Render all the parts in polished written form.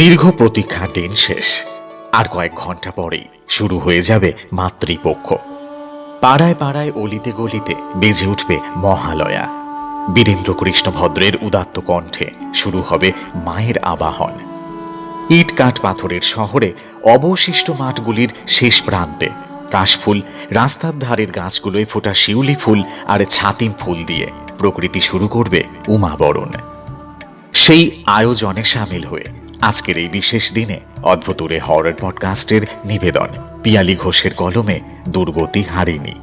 দীর্ঘ প্রতীক্ষার দিন শেষ। আর কয়েক ঘন্টা পরেই শুরু হয়ে যাবে মাতৃপক্ষ। পাড়ায় পাড়ায় অলিতে গলিতে বেজে উঠবে মহালয়া। বীরেন্দ্র কৃষ্ণ ভদ্রের উদাত্ত কণ্ঠে শুরু হবে মায়ের আবাহন। ইট কাঠ পাথরের শহরে অবশিষ্ট মাঠগুলির শেষ প্রান্তে কাশফুল, রাস্তার ধারের গাছগুলোয় ফোটা শিউলি ফুল আর ছাতিম ফুল দিয়ে প্রকৃতি শুরু করবে উমাবরণ। সেই আয়োজনে সামিল হয়ে আজকের এই বিশেষ দিনে অদ্ভুতুরে হরর পডকাস্টের নিবেদন পিয়ালি ঘোষের কলমে দুর্গতি হারিনি।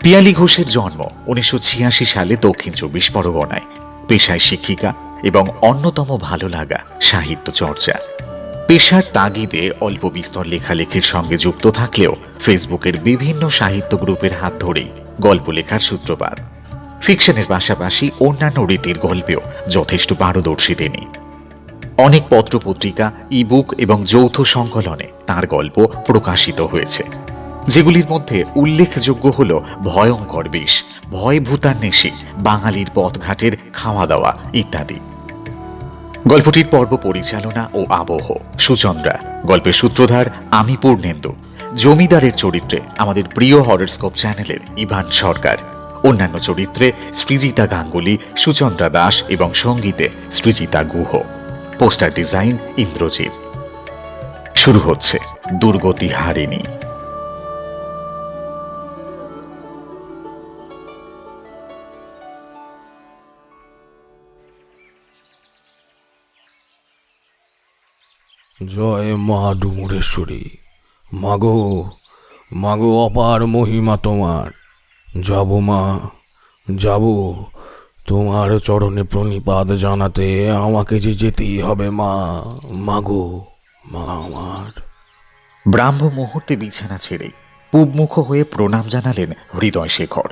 পিয়ালি ঘোষের জন্ম 1986 সালে দক্ষিণ 24 পরগনায়। পেশায় শিক্ষিকা এবং অন্যতম ভালো লাগা সাহিত্য চর্চা। পেশার তাগিদে অল্প বিস্তর লেখালেখির সঙ্গে যুক্ত থাকলেও ফেসবুকের বিভিন্ন সাহিত্য গ্রুপের হাত ধরেই গল্প লেখার সূত্রপাত। ফিকশনের পাশাপাশি অন্যান্য রীতির গল্পেও যথেষ্ট পারদর্শী তিনি। অনেক পত্রপত্রিকা, ইবুক এবং যৌথ সংকলনে তার গল্প প্রকাশিত হয়েছে, যেগুলির মধ্যে উল্লেখযোগ্য হল ভয়ঙ্কর বিষ, ভয় ভূতান্বেষী, বাঙালির পথঘাটের খাওয়া দাওয়া ইত্যাদি। গল্পটির পর্ব পরিচালনা ও আবহ সুচন্দ্রা, গল্পের সূত্রধার আমি পূর্ণেন্দু, জমিদারের চরিত্রে আমাদের প্রিয় হররস্কোপ চ্যানেলের ইভান সরকার, অন্যান্য চরিত্রে সৃজিতা গাঙ্গুলি, সুচন্দ্রা দাস এবং সঙ্গীতে সৃজিতা গুহ, পোস্টার ডিজাইন ইন্দ্রজিৎ। শুরু হচ্ছে দুর্গতি হারিনি। জয় মা ডুমুরেশ্বরী। মাগো মাগো, অপার মহিমা তোমার। যাব মা, যাব তোমার চরণে প্রণিপাত জানাতে। আমাকে যে যেতেই হবে মা। মাগো, মা আমার। ব্রাহ্ম মুহূর্তে বিছানা ছেড়ে পূবমুখ হয়ে প্রণাম জানালেন হৃদয় শেখর।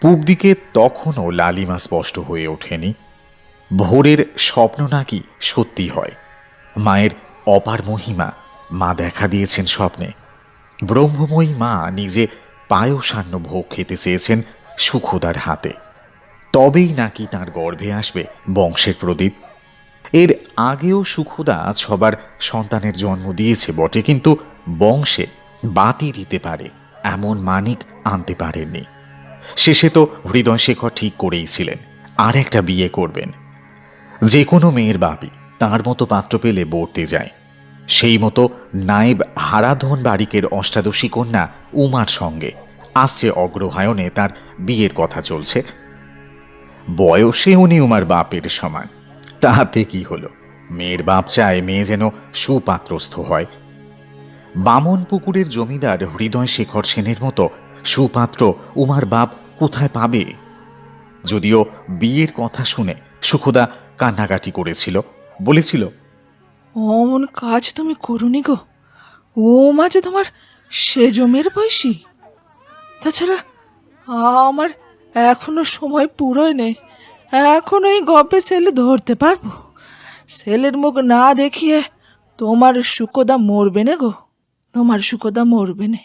পূব দিকে তখনও লালিমা স্পষ্ট হয়ে ওঠেনি। ভোরের স্বপ্ন নাকি সত্যি হয়। মায়ের অপার মহিমা মা দেখা দিয়েছেন স্বপ্নে। ব্রহ্মময়ী মা নিজে পায়সান্ন ভোগ খেতে চেয়েছেন সুখদার হাতে। তবেই নাকি তার গর্ভে আসবে বংশের প্রদীপ। এর আগেও সুখদা সবার সন্তানের জন্ম দিয়েছে বটে, কিন্তু বংশে বাতি দিতে পারে এমন মানিক আনতে পারেননি। শেষে তো হৃদয় শেখর ঠিক করেইছিলেন আর একটা বিয়ে করবেন। যে কোনো মেয়ের বাপি তার মতো পাত্র পেলে বর্তে যায়। সেই মতো নায়েব হারাধন বারিকের অষ্টাদশী কন্যা উমার সঙ্গে আসছে অগ্রহায়ণে তার বিয়ের কথা চলছে। বয়সে উনি উমার বাপের সমান, তাতে কি হলো? মেয়ের বাপ চায় মেয়ে যেন সুপাত্রস্থ হয়। বামন পুকুরের জমিদার হৃদয় শেখর সেনের মতো সুপাত্র উমার বাপ কোথায় পাবে? যদিও বিয়ের কথা শুনে সুখদা কান্নাকাটি করেছিল, বলেছিল, অমন কাজ তুমি করুনি গো। ও মাঝে তোমার সেজমের বয়সী। তাছাড়া আমার এখনো সময় পুরোই নেই। এখন ওই গপ্পে ছেলে ধরতে পারবো? ছেলের মুখ না দেখিয়ে তোমার সুকদা মরবে না গো, তোমার সুকদা মরবে না।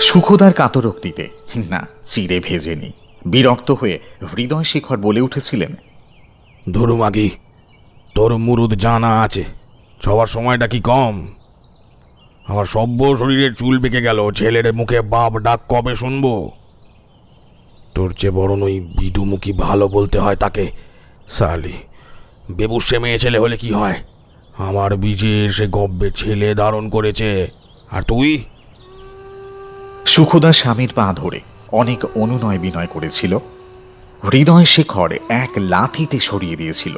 সুখদার কাতরোক্তিতে না চিড়ে ভেজেনি। বিরক্ত হয়ে হৃদয় শেখর বলে উঠেছিলেন, ধরু মাগি, তোর মুরুদ জানা আছে, সবার সময়টা কি কম? আমার সভ্য শরীরের চুল পেকে গেল, ছেলের মুখে বাপ ডাক কবে শুনবো? তোর চেয়ে বরং ওই বিদুমুখী ভালো বলতে হয় তাকে। সালি বেবুসে মেয়ে ছেলে হলে কি হয়? আমার বীজে সে গব্বে ছেলে ধারণ করেছে, আর তুই? সুখদা স্বামীর পা ধরে অনেক অনুনয় বিনয় করেছিল। হৃদয় শেখর এক লাথিতে সরিয়ে দিয়েছিল।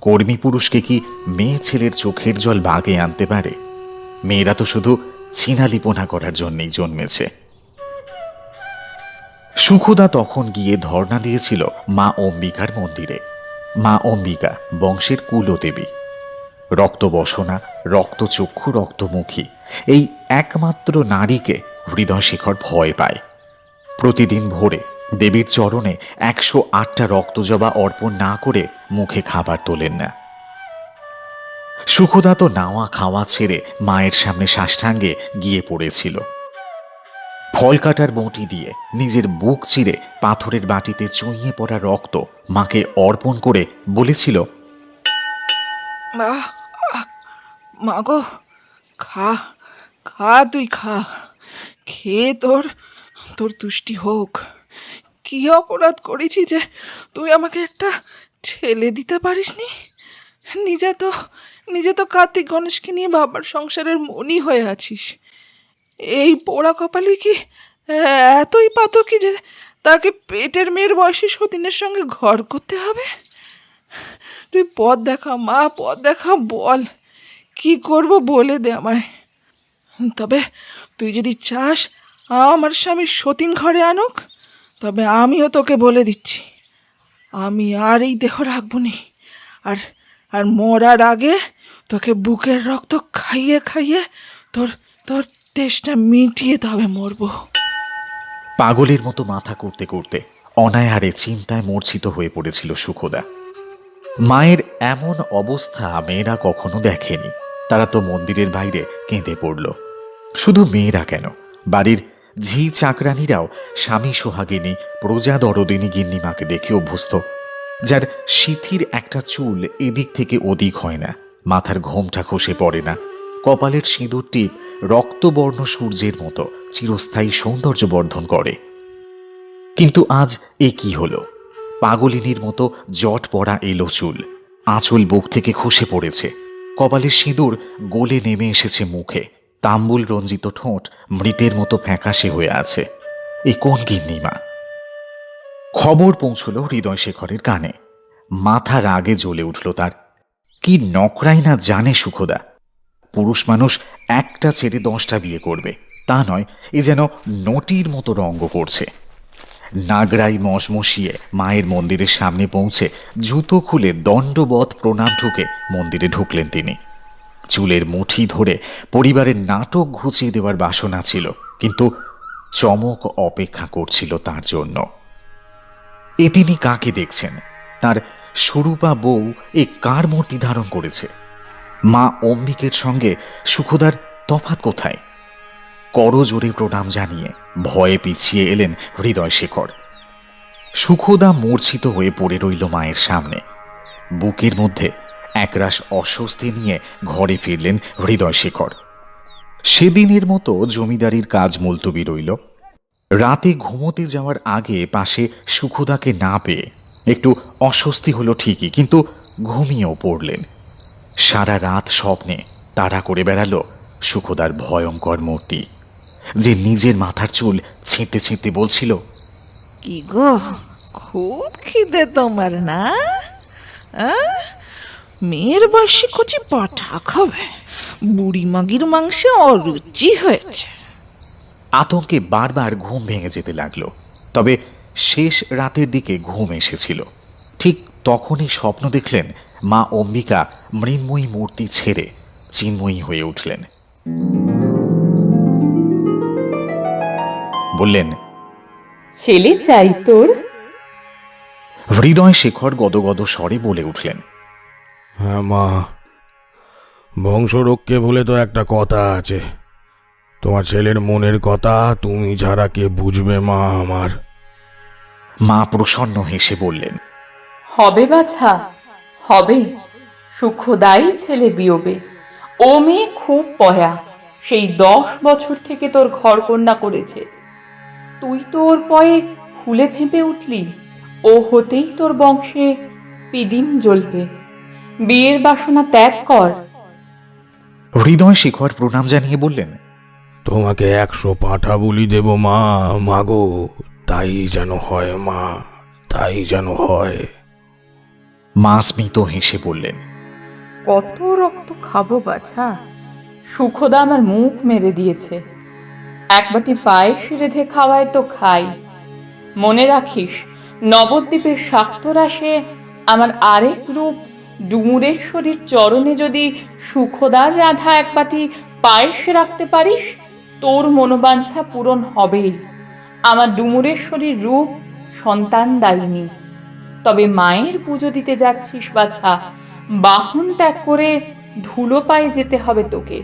কর্মী পুরুষকে কি মেয়ে ছেলের চোখের জল বাগে আনতে পারে? মেয়েরা তো শুধু ছিনালিপোনা করার জন্যই জন্মেছে। সুখদা তখন গিয়ে ধর্ণা দিয়েছিল মা অম্বিকার মন্দিরে। মা অম্বিকা বংশের কুলদেবী। রক্তবসনা, রক্তচক্ষু, রক্তমুখী এই একমাত্র নারীকে হৃদয় শেখর ভয় পায়। প্রতিদিন ভোরে দেবীর চরণে 108টা রক্তজবা অর্পণ না করে মুখে খাবার তোলেন না। সুখদা তো নাওয়া খাওয়া ছেড়ে মায়ের সামনে সাষ্টাঙ্গে গিয়ে পড়েছিল। ফল কাটার বঁটি দিয়ে নিজের বুক চিরে পাথরের বাটিতে চুইয়ে পড়া রক্ত মাকে অর্পণ করে বলেছিল, আহ, আহ, মা গো, খা, খা, তুই খা, খেয়ে তোর তোর তুষ্টি হোক। কি অপরাধ করেছি যে তুই আমাকে একটা ছেলে দিতে পারিসনি? নিজে তো কার্তিক গণেশকে নিয়ে বাবার সংসারের মনি হয়ে আছিস। এই পোড়া কপালে কি এতই পাতকি যে তাকে পেটের মেয়ের বয়সী সতীনের সঙ্গে ঘর করতে হবে? তুই পথ দেখা মা, পথ দেখা, বল কি করব বলে দে আমায়। তবে তুই যদি চাস আমার স্বামী সতীন ঘরে আনুক, তবে আমিও তোকে বলে দিচ্ছি, আমি আর এই দেহ রাখবো নি। আর আর মরার আগে তোকে বুকের রক্ত খাইয়ে খাইয়ে তোর তোর তেষ্টা মিটিয়ে তবে মরবো। পাগলের মতো মাথা করতে করতে অনায়ারে চিন্তায় মূর্ছিত হয়ে পড়েছিল সুখদা। মায়ের এমন অবস্থা মেয়েরা কখনো দেখেনি। তারা তো মন্দিরের বাইরে কেঁদে পড়ল। শুধু মেয়েরা কেন, বাড়ির ঝি চাকরানিরাও স্বামী সোহাগিনী প্রজা দরদিনী গিন্নিমাকে দেখে অভ্যস্ত, যার সিথির একটা চুল এদিক থেকে ওদিক হয় না, মাথার ঘোমটা খসে পড়ে না, কপালের সিঁদুরটি রক্তবর্ণ সূর্যের মতো চিরস্থায়ী সৌন্দর্য বর্ধন করে। কিন্তু আজ এ কি হলো? পাগলিনীর মতো জট পড়া এলো চুল, আঁচল বুক থেকে খসে পড়েছে, কপালের সিঁদুর গলে নেমে এসেছে মুখে, তাম্বুল রঞ্জিত ঠোঁট মৃতের মতো ফ্যাকাশে হয়ে আছে। এ কোন গিন্নিমা? খবর পৌঁছল হৃদয়শেখরের কানে। মাথা রাগে জ্বলে উঠল তার। কি নকরাই না জানে সুখদা। পুরুষ মানুষ একটা ছেড়ে 10টা বিয়ে করবে তা নয়, এ যেন নটির মতো রঙ্গ করছে। নাগরাই মশমশিয়ে মায়ের মন্দিরের সামনে পৌঁছে জুতো খুলে দণ্ডবৎ প্রণাম ঠুকে মন্দিরে ঢুকলেন তিনি। চুলের মুঠি ধরে পরিবারের নাটক ঘুচিয়ে দেওয়ার বাসনা ছিল, কিন্তু চমক অপেক্ষা করছিল তার জন্য। এ তিনি কাকে দেখছেন? তার সুরূপা বউ এ কার মূর্তি ধারণ করেছে? মা অম্বিকের সঙ্গে সুখদার তফাৎ কোথায়? করজোরে প্রণাম জানিয়ে ভয়ে পিছিয়ে এলেন হৃদয়শেখর। সুখদা মূর্ছিত হয়ে পড়ে রইল মায়ের সামনে। বুকের মধ্যে একরাশ অস্বস্তি নিয়ে ঘরে ফিরলেন হৃদয়শেখর। সেদিনের মতো জমিদারির কাজ মুলতবি রইল। রাতে ঘুমোতে যাওয়ার আগে পাশে সুখদাকে না পেয়ে একটু অস্বস্তি হলো ঠিকই, কিন্তু ঘুমিয়েও পড়লেন। সারা রাত স্বপ্নে তাড়া করে বেড়ালো সুখদার ভয়ঙ্কর মূর্তি, যে নিজের মাথার চুল ছেঁতে ছেঁতে বলছিল, কি গো, খুব খিদে তোমার না? মেয়ের বয়সী কচি পাঠা খাবে, বুড়ি মাগির মাংসে অরুচি হয়েছে। আতঙ্কে বারবার ঘুম ভেঙে যেতে লাগলো। তবে শেষ রাতের দিকে ঘুম এসেছিল। ঠিক তখনই স্বপ্ন দেখলেন মা অম্বিকা মৃন্ময়ী মূর্তি ছেড়ে চিন্ময়ী হয়ে উঠলেন। বললেন, ছেলে চাই তোর? হৃদয়শেখর গদগদ স্বরে বলে উঠলেন, হ্যাঁ মা, বংশরক্ষে বলে তো একটা কথা আছে। তোমার ছেলের মনের কথা তুমি ছাড়া কে বুঝবে মা আমার? মা প্রসন্ন হেসে বললেন, হবে বাছা, হবে। সুখদাই ছেলে বিয়োবে। ও মেয়ে খুব পয়া, সেই 10 বছর থেকে তোর ঘর কন্যা করেছে। তুই তো ওর পয়ে ফুলে ফেঁপে উঠলি। ও হতেই তোর বংশে পিদিম জ্বলবে। বিয়ের বাসনা ত্যাগ কর। হৃদয়শেখর প্রণাম জানিয়ে বললেন, তোমাকে 100 পাঁঠা বলি দেব মা, মাগো, তাই যেন হয় মা, তাই যেন হয়। মা স্মিত হেসে বললেন, কত রক্ত খাবো বাছা? সুখদা আমার মুখ মেরে দিয়েছে। এক বাটি পায়েস রেঁধে খাওয়ায় তো খাই। মনে রাখিস, নবদ্বীপের শাক্তরাসে আমার আরেক রূপ ডুমুরেশ্বরীর চরণে যদি সুখদার রাধা এক বাটি পায়েস রাখতে পারিস, তোর মনোবাঞ্ছা পূরণ হবেই। আমার ডুমুরেশ্বরীর রূপ সন্তান দায়িনী। তবে মায়ের পুজো দিতে যাচ্ছিস বাছা, বাহন ত্যাগ করে ধুলো পায়ে যেতে হবে তোকে।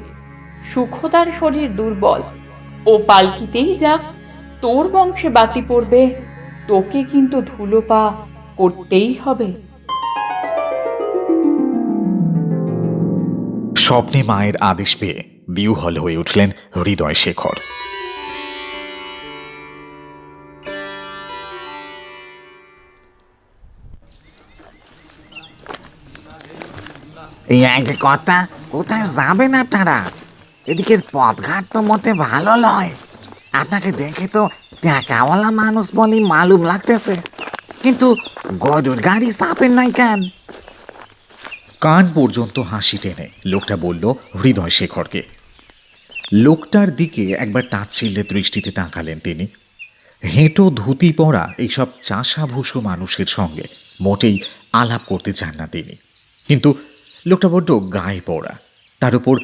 সুখদার শরীর দুর্বল, ও পালকিতেই যাক, তোর বংশে বাতি পড়বে, তোকে কিন্তু ধুলো পা করতেই হবে। স্বপ্নে মায়ের আদেশ পেয়ে বিহ্বল হয়ে উঠলেন হৃদয় শেখর। এই এক কথা, কোথায় যাবেন আপনারা? এদিকের পথঘাট তো মোটে ভালো নয়। আপনাকে দেখে তো টাকাওয়ালা মানুষ বলেই মালুম লাগতেছে, কিন্তু গরুর গাড়ি চাপেন নাই কেন? কান পর্যন্ত হাসি টেনে লোকটা বলল হৃদয় শেখরকে। লোকটার দিকে একবার তাচ্ছিল্যের দৃষ্টিতে তাকালেন তিনি। হেঁটো ধুতি পরা এইসব চাষাভুষো মানুষের সঙ্গে মোটেই আলাপ করতে চান না তিনি, কিন্তু লোকটা বড্ড গায়ে পড়া, তার উপর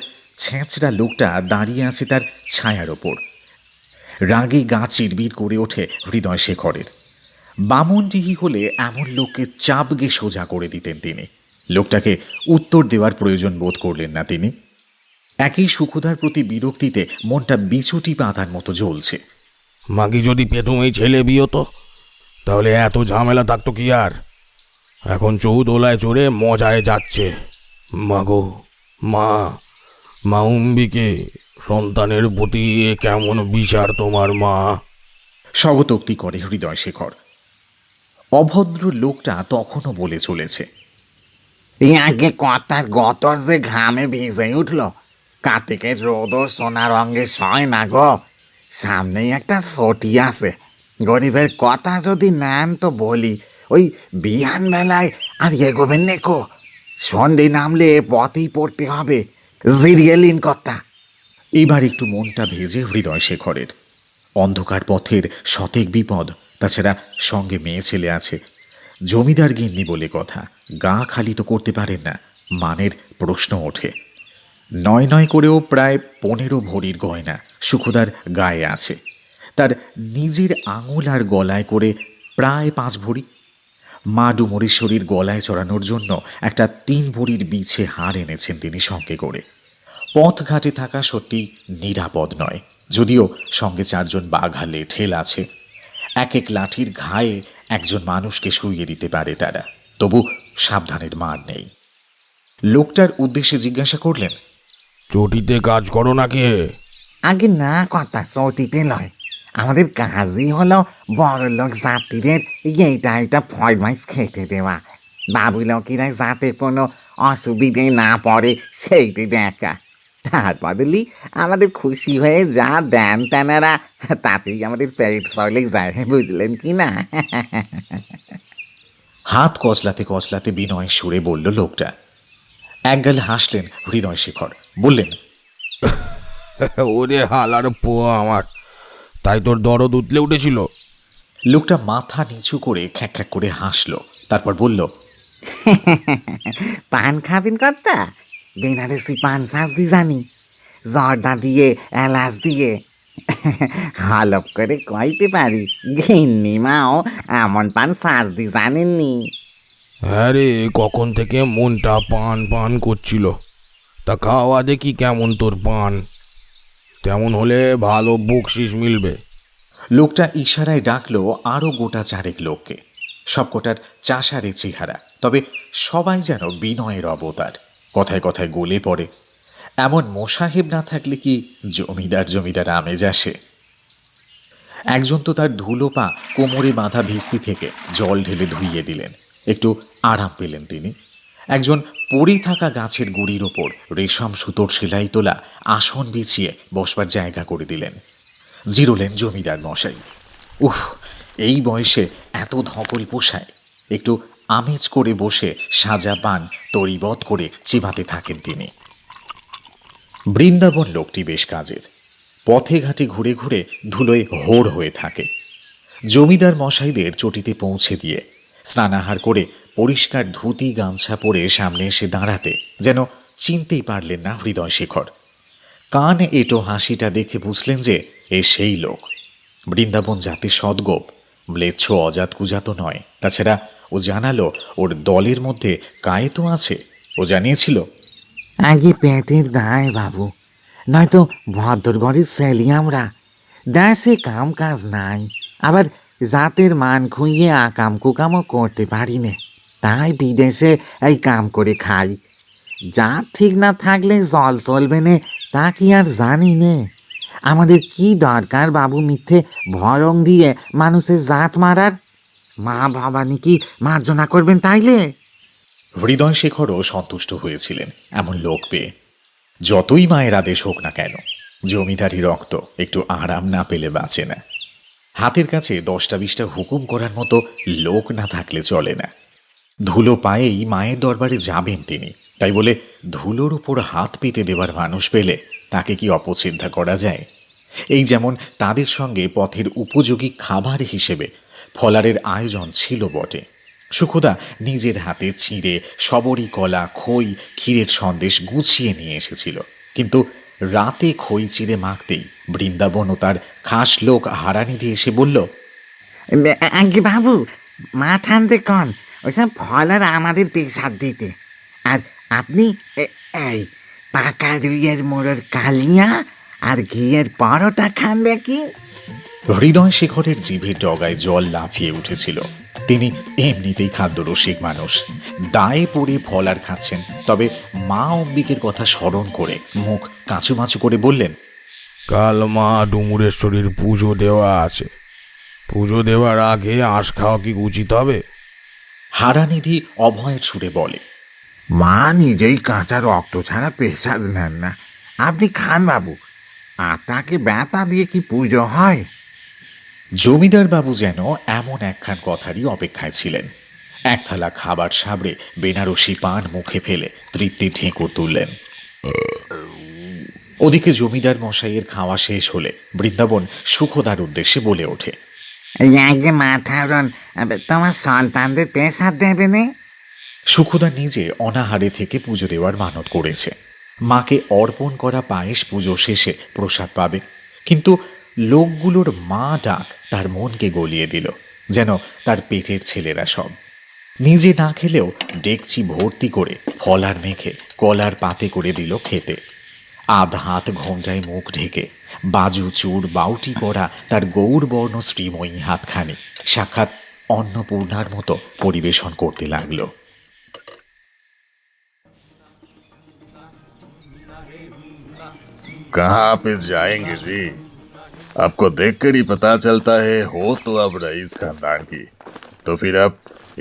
ছেঁচড়া লোকটা দাঁড়িয়ে আছে তার ছায়ার ওপর। রাগে গা চিরবির করে ওঠে হৃদয় শেখরের। বামনটিহি হলে এমন লোককে চাপগে সোজা করে দিতেন তিনি। লোকটাকে উত্তর দেওয়ার প্রয়োজন বোধ করলেন না তিনি। একই সুখদার প্রতি বিরক্তিতে মনটা বিছুটি পাতার মতো জ্বলছে। মাগি যদি পেতুম এই ছেলে বিয়ে তো, তাহলে এত ঝামেলা থাকতো কি আর। এখন চৌদোলায় চড়ে মজায় যাচ্ছে। মাগো, মা, মা অম্বিকে, সন্তানের প্রতি এ কেমন বিচার তোমার মা? স্বগতোক্তি করে হৃদয় শেখর। অভদ্র লোকটা তখনও বলে চলেছে, এই আগে কথার গতর যে ঘামে ভিজে উঠল, কার্তিকের রোদও সোনা রঙে সয় না গো। সামনেই একটা ছটি আছে, গরিবের কথা যদি নেন তো বলি, ওই বিহান বেলায় আর এগোবেন নেকো। সন্ধে নামলে পথেই পড়তে হবে, জিরিয়ে লিন কথা। এবার একটু মনটা ভেজে হৃদয় শেখরের। অন্ধকার পথের শতেক বিপদ, তাছাড়া সঙ্গে মেয়ে ছেলে আছে। জমিদার গিন্নি বলে কথা, গা খালি তো করতে পারেন না, মানের প্রশ্ন ওঠে। নয় নয় করেও প্রায় 15 ভরির গয়না সুখদার গায়ে আছে। তার নিজের আঙুল আর গলায় করে প্রায় 5 ভরি। মা ডুমরেশ্বরীর গলায় চড়ানোর জন্য একটা 3 ভরির বিছে হার এনেছেন তিনি সঙ্গে করে। পথঘাটে থাকা সত্যি নিরাপদ নয়, যদিও সঙ্গে 4 জন বাঘালে ঠেল আছে। এক এক লাঠির ঘায়ে একজন মানুষকে শুইয়ে দিতে পারে তারা, তবু সাবধানের মার নেই। লোকটার উদ্দেশ্যে জিজ্ঞাসা করলেন, চটিতে কাজ করো না কে? আগে না কথা, চটিতে লয়। আমাদের কাজই হলো বড় লোক জাতিদের এইটা এটা ফরমাইশ খেতে দেওয়া। বাবু লোকেরা যাতে কোনো অসুবিধে না পড়ে সেইটি দেখা। তার বদলি আমাদের খুশি হয়ে যা দেন তেনারা, তাতেই আমাদের পেট চলে যায়, বুঝলেন কি না? হাত কচলাতে কচলাতে বিনয় সুরে বলল লোকটা। একগাল হাসলেন হৃদয় শেখর, বললেন, ওরে হালার পোয়া আমার, তাই তোর দরদ উতলে উঠেছিল? লোকটা মাথা নিচু করে খ্যাক খ্যাক করে হাসল, তারপর বলল, পান খাবেন কর্তা? বেনারসি পান সাজদি জানি, জর্দা দিয়ে এলাচ দিয়ে হলপ করে কইতে পারি। ঘিন্নি মাও এমন পান সাজদি জানেননি। হ্যাঁ রে, কখন থেকে মনটা পান পান করছিল। তা খাওয়া দেখি কেমন তোর পান, তেমন হলে ভালো বকশিস মিলবে। লোকটা ইশারায় ডাকলো আরও গোটা 4 লোককে। সবকটার চাষারে চেহারা, তবে সবাই যেন বিনয়ের অবতার, কথায় কথায় গলে পড়ে। এমন মোসাহেব না থাকলে কি জমিদার জমিদার আমেজ আসে? একজন তো তার ধুলো পা কোমরে বাঁধা ভিস্তি থেকে জল ঢেলে ধুইয়ে দিলেন, একটু আরাম পেলেন তিনি। একজন পড়ে থাকা গাছের গুড়ির ওপর রেশম সুতোর সেলাই তোলা আসন বিছিয়ে বসবার জায়গা করে দিলেন। জিরোলেন জমিদার মশাই। উফ, এই বয়সে এত ধকল পোষায়। একটু আমেজ করে বসে সাজা পান তরিবত করে চিবাতে থাকেন তিনি। বৃন্দাবন লোকটি বেশ কাজের, পথে ঘাটে ঘুরে ঘুরে ধুলোয় হোড় হয়ে থাকে। জমিদার মশাইদের চটিতে পৌঁছে দিয়ে স্নানাহার করে পরিষ্কার ধুতি গামছা পরে সামনে এসে দাঁড়াতে যেন চিনতেই পারলেন না হৃদয় শেখর। কান এটো হাসিটা দেখে বুঝলেন যে এ সেই লোক। বৃন্দাবন জাতি সদ্গোপ, ম্লেচ্ছ অজাত কুজাত নয়। তাছাড়া ও জানালো ওর দলের মধ্যে কায়েতো আছে। ও জানিয়েছিল, আগে পেটের দায় বাবু, নয়তো ভদ্রগড়ের ছেলে আমরা। দেশে কাম কাজ নাই, আবার জাতের মান খুইয়ে আকাম কুকামও করতে পারি নে, তাই বিদেশে এই কাম করে খাই। জাত ঠিক না থাকলে জল চলবে নে, তা কি আর জানি নে? আমাদের কি দরকার বাবু মিথ্যে ভরং দিয়ে মানুষের জাত মারার? মা ভবানী কি মার্জনা করবেন তাইলে? হৃদয় শেখরও সন্তুষ্ট হয়েছিলেন এমন লোক পেয়ে। যতই মায়ের আদেশ হোক না কেন, জমিদারি রক্ত একটু আরাম না পেলে বাঁচে না। হাতের কাছে 10টা-20টা হুকুম করার মতো লোক না থাকলে চলে না। ধুলো পায়েই মায়ের দরবারে যাবেন তিনি, তাই বলে ধুলোর উপর হাত পেতে দেবার মানুষ পেলে তাকে কি অপছিদ্ধা করা যায়? এই যেমন তাদের সঙ্গে পথের উপযোগী খাবার হিসেবে ফলারের আয়োজন ছিল বটে। সুখদা নিজের হাতে চিঁড়ে সবরি কলা, খই, ক্ষীরের সন্দেশ গুছিয়ে নিয়ে এসেছিল, কিন্তু রাতে খই চিড়ে মাখতেই বৃন্দাবন ও তার খাস লোক হারানিধি এসে বলল, আগে বাবু, মা ঠান্ডে কন, ওইসব ফল আর আমাদের পেশাদ দিতে। আর আপনি এই পাকা রুইয়ের মোড়ের কালিয়া আর ঘিয়ের পরোটা খান দেখি। হৃদয় শেখরের জিভের ডগায় জল লাফিয়ে উঠেছিল। তিনি এমনিতেই খাদ্যরসিক মানুষ, দায়ে পড়ে ফলার খাচ্ছেন, তবে মা অম্বিকের কথা স্মরণ করে মুখ কাঁচুমাচু করে বললেন, কাল মা ডুমুরেশ্বরীর পুজো দেওয়া আছে, পুজো দেওয়ার আগে আঁশ খাওয়া কি উচিত হবে? হারানিধি অভয়ের সুরে বলে, মা নিজেই কাঁচা রক্ত ছাড়া পেশাদ নেন না, আপনি খান বাবু। আতাকে ব্যথা দিয়ে কি পুজো হয়? জমিদার বাবু যেন এমন একখান কথারই অপেক্ষায় ছিলেন। এক থালা খাবার সাবড়ে বেনারসি পান মুখে ফেলে তৃপ্তির ঢেঁকুর তুললেন। ওদিকে জমিদার মশাইয়ের খাওয়া শেষ হলে বৃন্দাবন সুখদার উদ্দেশ্যে বলে ওঠে, আগে মাথারণ, তোমার সন্তানদের পেশাদ দেবে নে। সুখদা নিজে অনাহারে থেকে পুজো দেওয়ার মানত করেছে। মাকে অর্পণ করা পায়েস পুজো শেষে প্রসাদ পাবে, কিন্তু লোকগুলোর মা ডাক তার মনকে গলিয়ে দিল, যেন তার পেটের ছেলেরা সব। নিজে না খেলেও ডেকচি ভর্তি করে ফলার মেখে কলার পাতে করে দিল খেতে। আধ হাত ঘোমটায় মুখ ঢেকে বাজু চূড় বাউটি পরা তার গৌরবর্ণ শ্রীময়ী হাতখানি সাক্ষাৎ অন্নপূর্ণার মতো পরিবেশন করতে লাগলো। कहाँ पे जाएंगे जी? आपको देखकर ही पता चलता है हो तो अब रईस खानदान की, तो फिर अब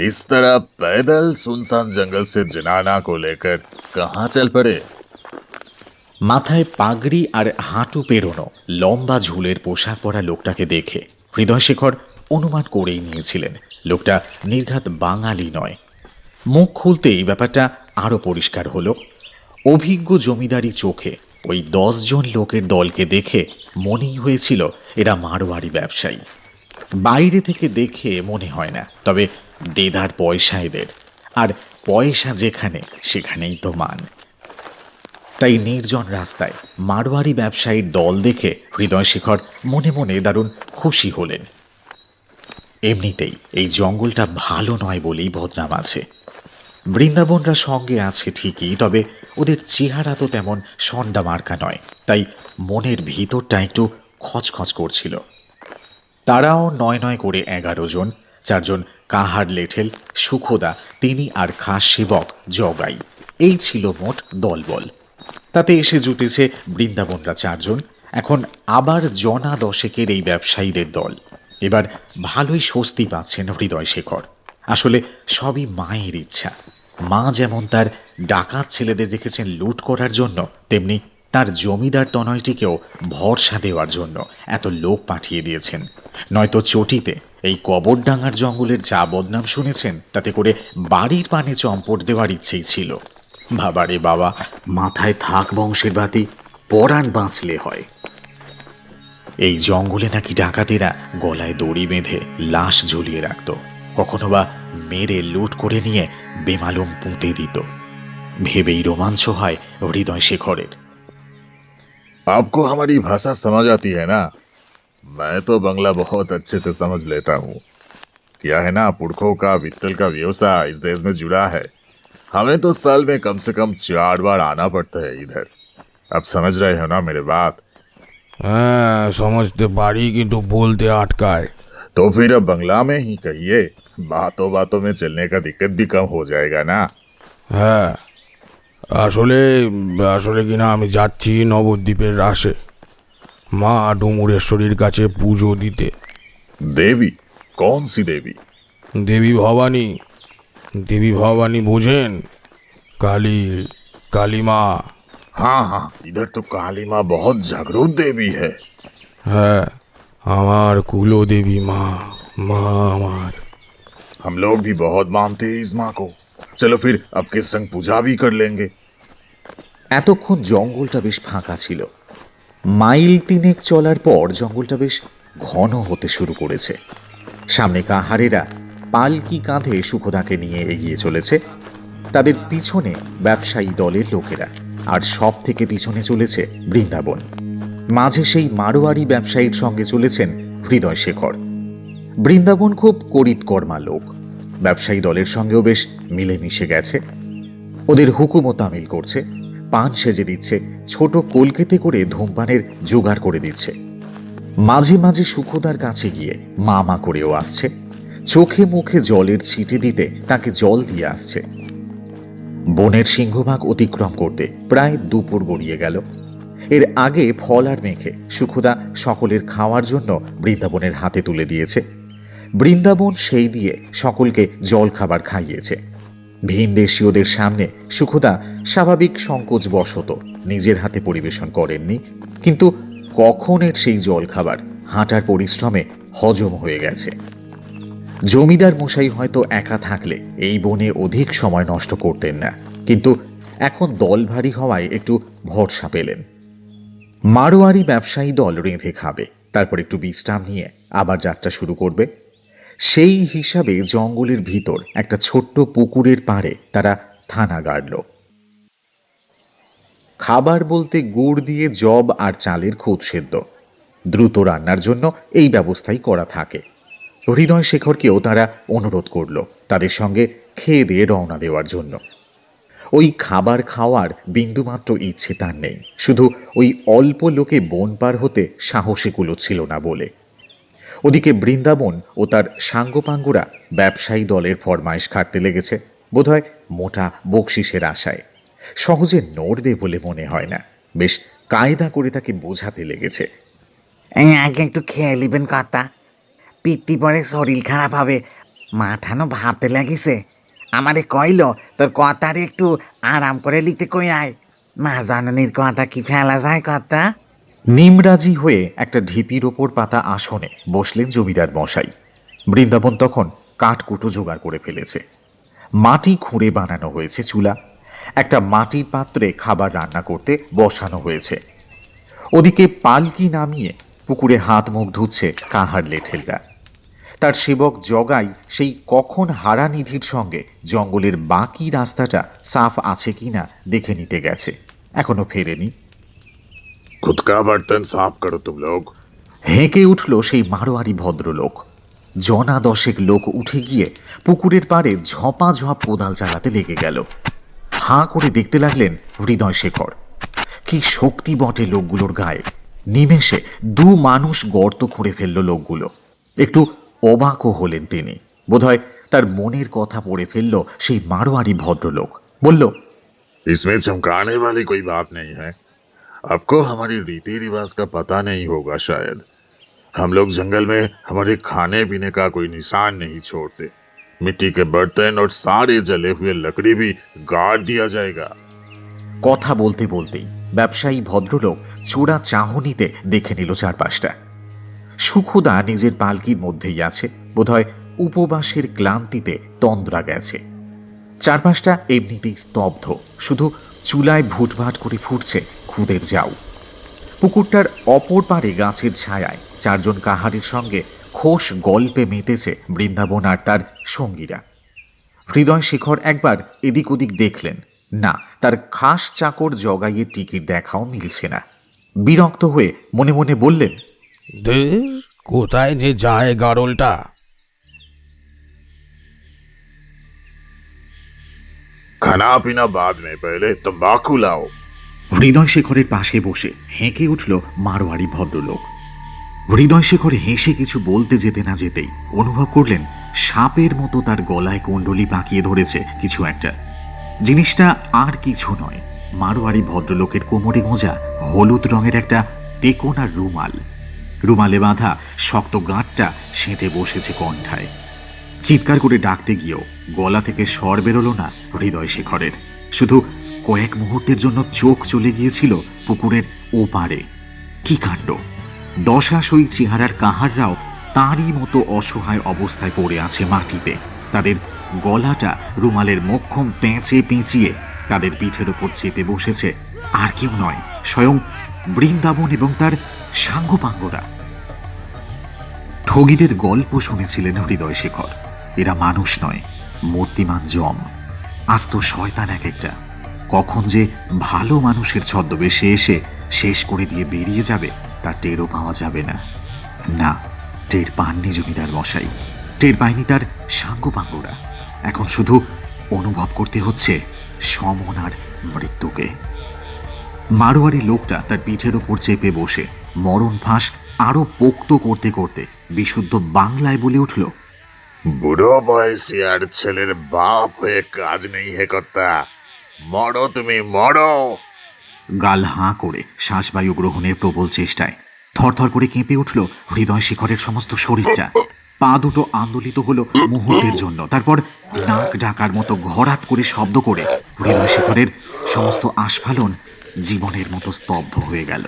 इस तरह पैदल सुनसान जंगल से जनाना को लेकर कहाँ चल पड़े? মাথায় পাগড়ি আর হাঁটু পেরোনো লম্বা ঝুলের পোশাক পরা লোকটাকে দেখে হৃদয়শেখর অনুমান করেই নিয়েছিলেন লোকটা নির্ঘাত বাঙালি নয়। মুখ খুলতে এই ব্যাপারটা আরও পরিষ্কার হলো। অভিজ্ঞ জমিদারি চোখে ওই 10 জন লোকের দলকে দেখে মনেই হয়েছিল এরা মারোয়ারি ব্যবসায়ী। বাইরে থেকে দেখে মনে হয় না, তবে দেদার পয়সা এদের, আর পয়সা যেখানে সেখানেই তো মান। তাই নির্জন রাস্তায় মারোয়ারি ব্যবসায়ীর দল দেখে হৃদয়শেখর মনে মনে দারুণ খুশি হলেন। এমনিতেই এই জঙ্গলটা ভালো নয় বলেই বদনাম আছে। বৃন্দাবনরা সঙ্গে আছে ঠিকই, তবে ওদের চেহারা তো তেমন সন্ডা মার্কা নয়, তাই মনের ভিতরটা একটু খচখচ করছিল। তারাও 9 করে 11 জন, 4 জন কাহার লেঠেল, সুখদা তিনি আর খাস সেবক জগাই, এই ছিল মোট দলবল। তাতে এসে জুটেছে বৃন্দাবনরা 4 জন, এখন আবার জনা 10 এই ব্যবসায়ীদের দল। এবার ভালোই স্বস্তি পাচ্ছেন হৃদয়শেখর। আসলে সবই মায়ের ইচ্ছা। মা যেমন তার ডাকাত ছেলেদের রেখেছেন লুট করার জন্য, তেমনি তার জমিদার তনয়টিকেও ভরসা দেওয়ার জন্য এত লোক পাঠিয়ে দিয়েছেন। নয়তো চটিতে এই কবরডাঙ্গার জঙ্গলের যা বদনাম শুনেছেন, তাতে করে বাড়ির পানে চম্পট দেওয়ার ইচ্ছেই ছিল। বাবারে বাবা, মাথায় থাক বংশের বাতি, পরাণ বাঁচলে হয়। এই জঙ্গলে নাকি ডাকাতেরা গলায় দড়ি বেঁধে লাশ ঝুলিয়ে রাখত, কখনো বা মেরে লুট করে নিয়ে বেমালুম পুঁতে দিত। ভেবেই রোমাঞ্চ হয় হৃদয়শেখরের। आपको हमारी भाषा समझ आती है ना? मैं तो बंगला बहुत अच्छे से समझ लेता हूँ। क्या है ना, पुरखों का वित्तल का व्यवसाय इस देश में जुड़ा है। हमें तो साल में कम से कम 4 बार आना पड़ता है इधर। अब समझ रहे हो ना मेरे बात? হ্যাঁ समझते পারি কিন্তু বলতে আটকায়। तो फिर अब बंगला में ही कहिए, बातों बातों में चलने का दिक्कत भी कम हो जाएगा ना। হ্যাঁ আসলে আসলে কিনা আমি যাচ্ছি নবদ্বীপের রাসে মা ডুমুরেশ্বরীর কাছে পুজো দিতে। देवी? कौन सी देवी? দেবী ভবানী, দেবী ভবানী বোঝেন? কালী, কালী মা। हाँ हाँ, इधर तो काली माँ बहुत जागरूक देवी है। হ্যাঁ আমার কুলদেবী মা, মা আমার। हम लोग भी बहुत मानते हैं इस माँ को। चलो फिर अब के संग पूजा भी कर लेंगे। এতক্ষণ জঙ্গলটা বেশ ফাঁকা ছিল। মাইল তিনেক চলার পর জঙ্গলটা বেশ ঘন হতে শুরু করেছে। সামনে কাহারেরা পালকি কাঁধে সুখদাকে নিয়ে এগিয়ে চলেছে, তাদের পিছনে ব্যবসায়ী দলের লোকেরা, আর সব থেকে পিছনে চলেছে বৃন্দাবন। মাঝে সেই মারোয়ারি ব্যবসায়ীর সঙ্গে চলেছেন হৃদয় শেখর। বৃন্দাবন খুব করিতকর্মা লোক, ব্যবসায়ী দলের সঙ্গেও বেশ মিলেমিশে গেছে। ওদের হুকুমও তামিল করছে, পান সেজে দিচ্ছে, ছোট কলকেতে করে ধূমপানের জোগাড় করে দিচ্ছে। মাঝে মাঝে সুখদার কাছে গিয়ে মা মা করেও আসছে, চোখে মুখে জলের ছিটে দিতে তাকে জল দিয়ে আসছে। বনের সিংহভাগ অতিক্রম করতে প্রায় দুপুর গড়িয়ে গেল। এর আগে ফল আর মেখে সুখদা সকলের খাওয়ার জন্য বৃন্দাবনের হাতে তুলে দিয়েছে। বৃন্দাবন সেই দিয়ে সকলকে জল খাবার খাইয়েছে। ভিনদেশীয়দের সামনে সুখদা স্বাভাবিক সংকোচ বশত নিজের হাতে পরিবেশন করেননি, কিন্তু কখনের সেই জল খাবার হাঁটার পরিশ্রমে হজম হয়ে গেছে। জমিদার মশাই হয়তো একা থাকলে এই বনে অধিক সময় নষ্ট করতেন না, কিন্তু এখন দল ভারী হওয়ায় একটু ভরসা পেলেন। মারোয়ারি ব্যবসায়ী দল রেঁধে খাবে, তারপর একটু বিশ্রাম নিয়ে আবার যাত্রা শুরু করবে। সেই হিসাবে জঙ্গলের ভিতর একটা ছোট্ট পুকুরের পাড়ে তারা থানা গাড়ল। খাবার বলতে গুড় দিয়ে জব আর চালের খুদ সেদ্ধ। দ্রুত রান্নার জন্য এই ব্যবস্থাই করা থাকে। হৃদয় শেখরকেও তারা অনুরোধ করল তাদের সঙ্গে খেয়ে দিয়ে রওনা দেওয়ার জন্য। ওই খাবার খাওয়ার বিন্দুমাত্র ইচ্ছে তার নেই, শুধু ওই অল্প লোকে বন পার হতে সাহসে কুলোচ্ছিল না বলে। ওদিকে বৃন্দাবন ও তার সাঙ্গপাঙ্গুরা ব্যবসায়ী দলের ফরমাইশ খাটতে লেগেছে, বোধহয় মোটা বকশিসের আশায়। সহজে নড়বে বলে মনে হয় না, বেশ কায়দা করে তাকে বোঝাতে লেগেছে। এই আগে একটু খেয়ে নিবেন কথা, পিত্তি পরে শরীর খারাপ হবে, মাঠানো ভাবতে লাগিছে। আমারে কইল তোর কথারে একটু আরাম করে লিখতে কই আয়, মা জননীর কথা কি ফেলা যায় কথা। নিমরাজি হয়ে একটা ঢিপির ওপর পাতা আসনে বসলেন জমিদার মশাই। বৃন্দাবন তখন কাঠকুটো জোগাড় করে ফেলেছে। মাটি খুঁড়ে বানানো হয়েছে চুলা, একটা মাটির পাত্রে খাবার রান্না করতে বসানো হয়েছে। ওদিকে পালকি নামিয়ে পুকুরে হাত মুখ ধুচ্ছে কাহার লেঠেলরা। তার সেবক জগাই সেই কখন হারানিধির সঙ্গে জঙ্গলের বাকি রাস্তাটা সাফ আছে কিনা দেখে নিতে গেছে, এখনো ফেরেনি। खुद का बर्तन साफ करो तुम लोग। হেঁকে উঠল সেই মারোয়ারি ভদ্রলোক। জনা দশেক লোক উঠে গিয়ে পুকুরের পাড়ে ঝপাঝপ কোদাল চালাতে লেগে গেল। হাঁ করে দেখতে লাগলেন হৃদয় শেখর। কি শক্তি বটে লোকগুলোর গায়ে! নিমেষে দু মানুষ গর্ত খুঁড়ে ফেলল লোকগুলো। একটু অবাকও হলেন তিনি, বোধহয় তার মনের কথা পড়ে ফেলল সেই মারোয়ারি ভদ্রলোক। বলল, इसमें चमकाने वाली कोई बात नहीं है। आपको हमारी रीति रिवाज का पता नहीं होगा शायद। हम लोग जंगल में हमारे खाने पीने का कोई निशान नहीं छोड़ते। मिट्टी के बर्तन और सारे जले हुए लकड़ी भी गाड़ दिया जाएगा। কথা বলতে বলতেই ব্যবসায়ী ভদ্রলোক চোরা চাহনিতে দেখে নিল চারপাশটা। সুখদা নিজের পালকির মধ্যেই আছে, বোধহয় উপবাসের ক্লান্তিতে তন্দ্রা গেছে। চারপাশটা এমনিতেই স্তব্ধ, শুধু চুলায় ভুটভাট করে ফুটছে খুদের জাউ। পুকুরটার অপর পারে গাছের ছায়ায় চারজন কাহারের সঙ্গে খোশ গল্পে মেতেছে বৃন্দাবন আর তার সঙ্গীরা। হৃদয় শেখর একবার এদিক ওদিক দেখলেন, না, তার খাস চাকর জগাইয়ের টিকিট দেখাও মিলছে না। বিরক্ত হয়ে মনে মনে বললেন, ধুর, কোথায় যে যায় গাড়লটা। खाना पीना बाद में, पहले तंबाकू लाओ। হৃদয়শেখরের পাশে বসে হেঁকে উঠল মারোয়ারি ভদ্রলোক। হৃদয়শেখর হেসে কিছু বলতে যেতে না যেতেই অনুভব করলেন সাপের মতো তার গলায় কুণ্ডলি পাকিয়ে ধরেছে কিছু একটা। জিনিসটা আর কিছু নয়, মারোয়ারি ভদ্রলোকের কোমরে গোঁজা হলুদ রঙের একটা তেকোনা রুমাল। রুমালে বাঁধা শক্ত গাঁটটা সেঁটে বসেছে কণ্ঠায়। চিৎকার করে ডাকতে গিয়েও গলা থেকে স্বর বেরোলো না হৃদয়শেখরের। শুধু কয়েক মুহূর্তের জন্য চোখ চলে গিয়েছিল পুকুরের ওপারে। কি কাণ্ড! দশাশই চেহারার কাহাররাও তাঁরই মতো অসহায় অবস্থায় পড়ে আছে মাটিতে। তাদের গলাটা রুমালের মোক্ষম পেঁচে পেঁচিয়ে তাদের পিঠের ওপর চেপে বসেছে আর কেউ নয়, স্বয়ং বৃন্দাবন এবং তার সাঙ্গপাঙ্গরা। ঠগীদের গল্প শুনেছিলেন হৃদয়শেখর। এরা মানুষ নয়, মূর্তিমান জম, আস্ত শয়তান এক একটা। কখন যে ভালো মানুষের ছদ্মবেশে এসে শেষ করে দিয়ে বেরিয়ে যাবে তার টেরও পাওয়া যাবে না। না, টের পাননি জমিদার মশাই, টের পায়নি তার সাঙ্গপাঙ্গরা। এখন শুধু অনুভব করতে হচ্ছে সমন আর মৃত্যুকে। মারোয়ারি লোকটা তার পিঠের ওপর চেপে বসে মরণ ফাঁস আরো পোক্ত করতে করতে বিশুদ্ধ বাংলায় বলে উঠল, বুড়ো বয়সী আর ছেলের বাপ হয়ে কাজ নেই হে কর্তা, মরো তুমি মরো। গাল হাঁ করে শ্বাসবায়ু গ্রহণের প্রবল চেষ্টায় থরথর করে কেঁপে উঠল হৃদয়শেখরের সমস্ত শরীরটা। পা দুটো আন্দোলিত হলো মুহূর্তের জন্য, তারপর নাক ডাকার মতো ঘরাত করে শব্দ করে হৃদয়শেখরের সমস্ত আস্ফালন জীবনের মতো স্তব্ধ হয়ে গেল।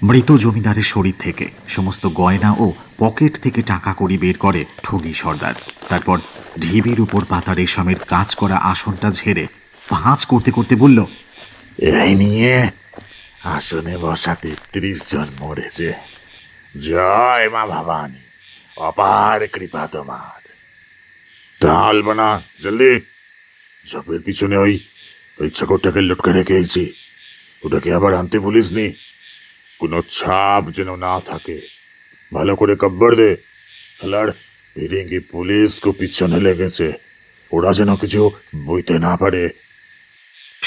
মৃত জমিদারের শরীর থেকে সমস্ত গয়না ও পকেট থেকে টাকা কড়ি বের করে ঠগী সর্দার। তারপর ঢিবির উপর পাতা রেশমের কাজ করা আসনটা ঝেড়ে ভাঁজ করতে করতে বলল, এই নিয়ে আসনে বসা ৩৩ জন মরেছে। জয় মা ভবানী, অপার কৃপা তোমার। ডাল বানা জলদি। ঝোপের পিছনে ওই ছাগলটাকে লটকে রেখেছি, ওটাকে আবার আনতে বলিসনি। কোনো ছাপ যেন না থাকে। ভালো করে কব্বর দে। খেলার ফিরিঙ্গি পুলিশকে পিছনে লেগেছে, ওরা যেন কিছু বইতে না পারে।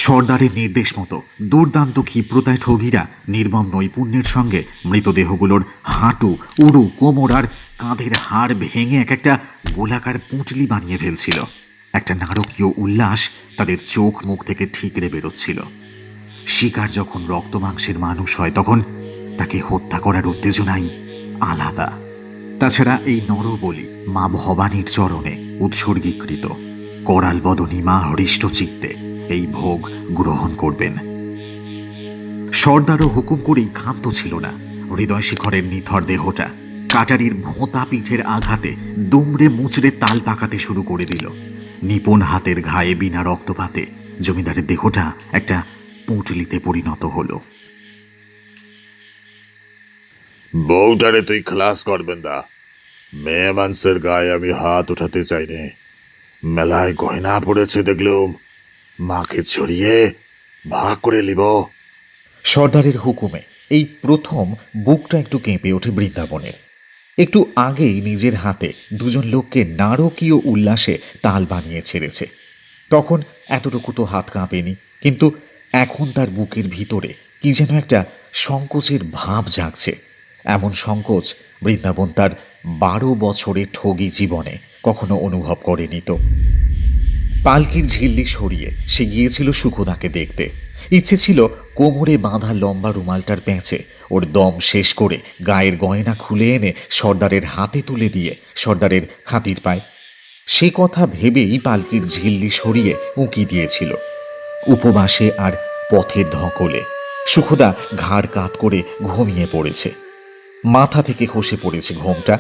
সর্দারের নির্দেশ মতো দুর্দান্ত ক্ষিপ্রতায় ঠগীরা নির্মম নৈপুণ্যের সঙ্গে মৃতদেহগুলোর হাঁটু, উড়ু, কোমর আর কাঁধের হাড় ভেঙে এক একটা গোলাকার পুঁটলি বানিয়ে ফেলছিল। একটা নারকীয় উল্লাস তাদের চোখ মুখ থেকে ঠিকরে বেরোচ্ছিল। শিকার যখন রক্ত মাংসের মানুষ হয় তখন তাকে হত্যা করার উত্তেজনাই আলাদা। তাছাড়া এই নরবলি মা ভবানীর চরণে উৎসর্গীকৃত। করাল বদনী মা হৃষ্ট চিত্তে এই ভোগ গ্রহণ করবেন। সর্দারও হুকুম করেই ক্ষান্ত ছিল না। হৃদয়শেখরের নিথর দেহটা কাটারির ভোঁতা পিঠের আঘাতে দুমড়ে মুচড়ে তাল পাকাতে শুরু করে দিল। নিপুণ হাতের ঘায়ে বিনা রক্তপাতে জমিদারের দেহটা একটা পুঁটলিতে পরিণত হলো। বউটারে তুই খালাস করবেন দা। মেয়ে মানুষের গায়ে আমি হাত উঠাতে চাইনি। মেলায় গয়না পড়েছে দেখলুম, মাকে ছড়িয়ে ভাগ করে নিব। সর্দারের হুকুমে এই প্রথম বুকটা একটু কেঁপে ওঠে বৃন্দাবনের। একটু আগেই নিজের হাতে দুজন লোককে নারকীয় উল্লাসে তাল বানিয়ে ছেড়েছে। তখন এতটুকু তো হাত কাঁপেনি, কিন্তু এখন তার বুকের ভিতরে কি যেন একটা সংকোচের ভাব জাগছে। এমন সংকোচ বৃন্দাবন তার 12 বছরের ঠগী জীবনে কখনো অনুভব করেনি। তো পালকির ঝিল্লি সরিয়ে সে গিয়েছিল সুখদাকে দেখতে। ইচ্ছে ছিল কোমরে বাঁধা লম্বা রুমালটার পেঁচে ওর দম শেষ করে গায়ের গয়না খুলে এনে সর্দারের হাতে তুলে দিয়ে সর্দারের খাতির পায়। সে কথা ভেবেই পালকির ঝিল্লি সরিয়ে উঁকি দিয়েছিল। উপবাসে আর পথের ধকলে সুখদা ঘাড় কাত করে ঘুমিয়ে পড়েছে। মাথা থেকে খসে পড়েছে ঘোমটা।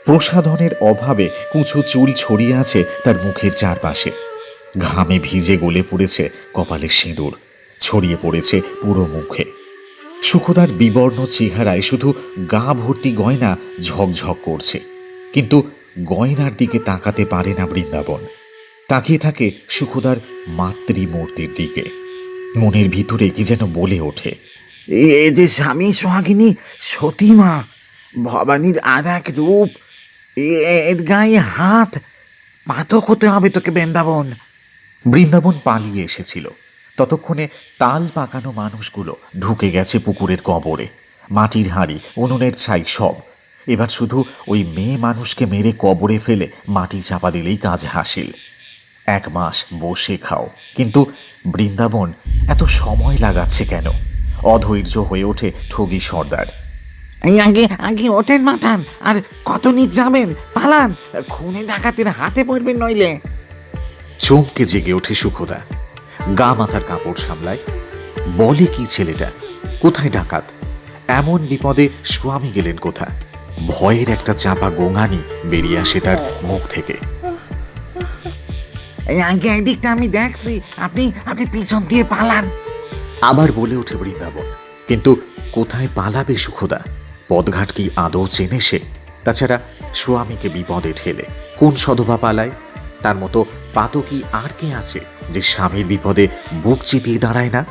প্রসাধনের অভাবে কুঁচো চুল ছড়িয়ে আছে তার মুখের চারপাশে। ঘামে ভিজে গলে পড়েছে কপালে সিঁদুর, ছড়িয়ে পড়েছে পুরো মুখে। সুখদার বিবর্ণ চেহারায় শুধু গা ভর্তি গয়না ঝকঝক করছে, কিন্তু গয়নার দিকে তাকাতে পারে না বৃন্দাবন। তাকিয়ে থাকে সুখদার মাতৃমূর্তির দিকে। মনের ভিতরে কি যেন বলে ওঠে, এ যে স্বামী সোহাগিনী সতীমা, ভবানীর আর এক রূপ। এর গায়ে হাত পাতক হতে হবে তোকে বৃন্দাবন। বৃন্দাবন পালিয়ে এসেছিল। ততক্ষণে তাল পাকানো মানুষগুলো ঢুকে গেছে পুকুরের কবরে। মাটির হাঁড়ি, উনুনের ছাই সব। এবার শুধু ওই মেয়ে মানুষকে মেরে কবরে ফেলে মাটি চাপা দিলেই কাজ হাসিল। 1 মাস বসে খাও, কিন্তু বৃন্দাবন এত সময় লাগাচ্ছে কেন? অধৈর্য হয়ে ওঠে ঠগি সর্দার। এই আগে আগে ওঠেন মাথান, আর কত নিচ যাবেন? পালান, খুনে ডাকাতের হাতে পড়বেন নইলে। চমকে জেগে ওঠে সুখদা। গা মাথার কাপড় সামলায়। বলে কি ছেলেটা? কোথায় ডাকাত? এমন বিপদে স্বামী গেলেন কোথা? ভয়ের একটা চাপা গোঙানি বেরিয়ে আসে তার মুখ থেকে। এই আগে একদিকটা আমি দেখছি, আপনি আপনি পিছন দিয়ে পালান। আবার বলে ওঠে বৃন্দাবন। কিন্তু কোথায় পালাবে সুখদা? পদঘাট কি আদৌ চেনে সে? তাছাড়া স্বামীকে বিপদে ঠেলে কোন সধবা পালায়? তার মতো পাতকি আর কে আছে যে স্বামীর বিপদে বুক চিতিয়ে দাঁড়ায় না?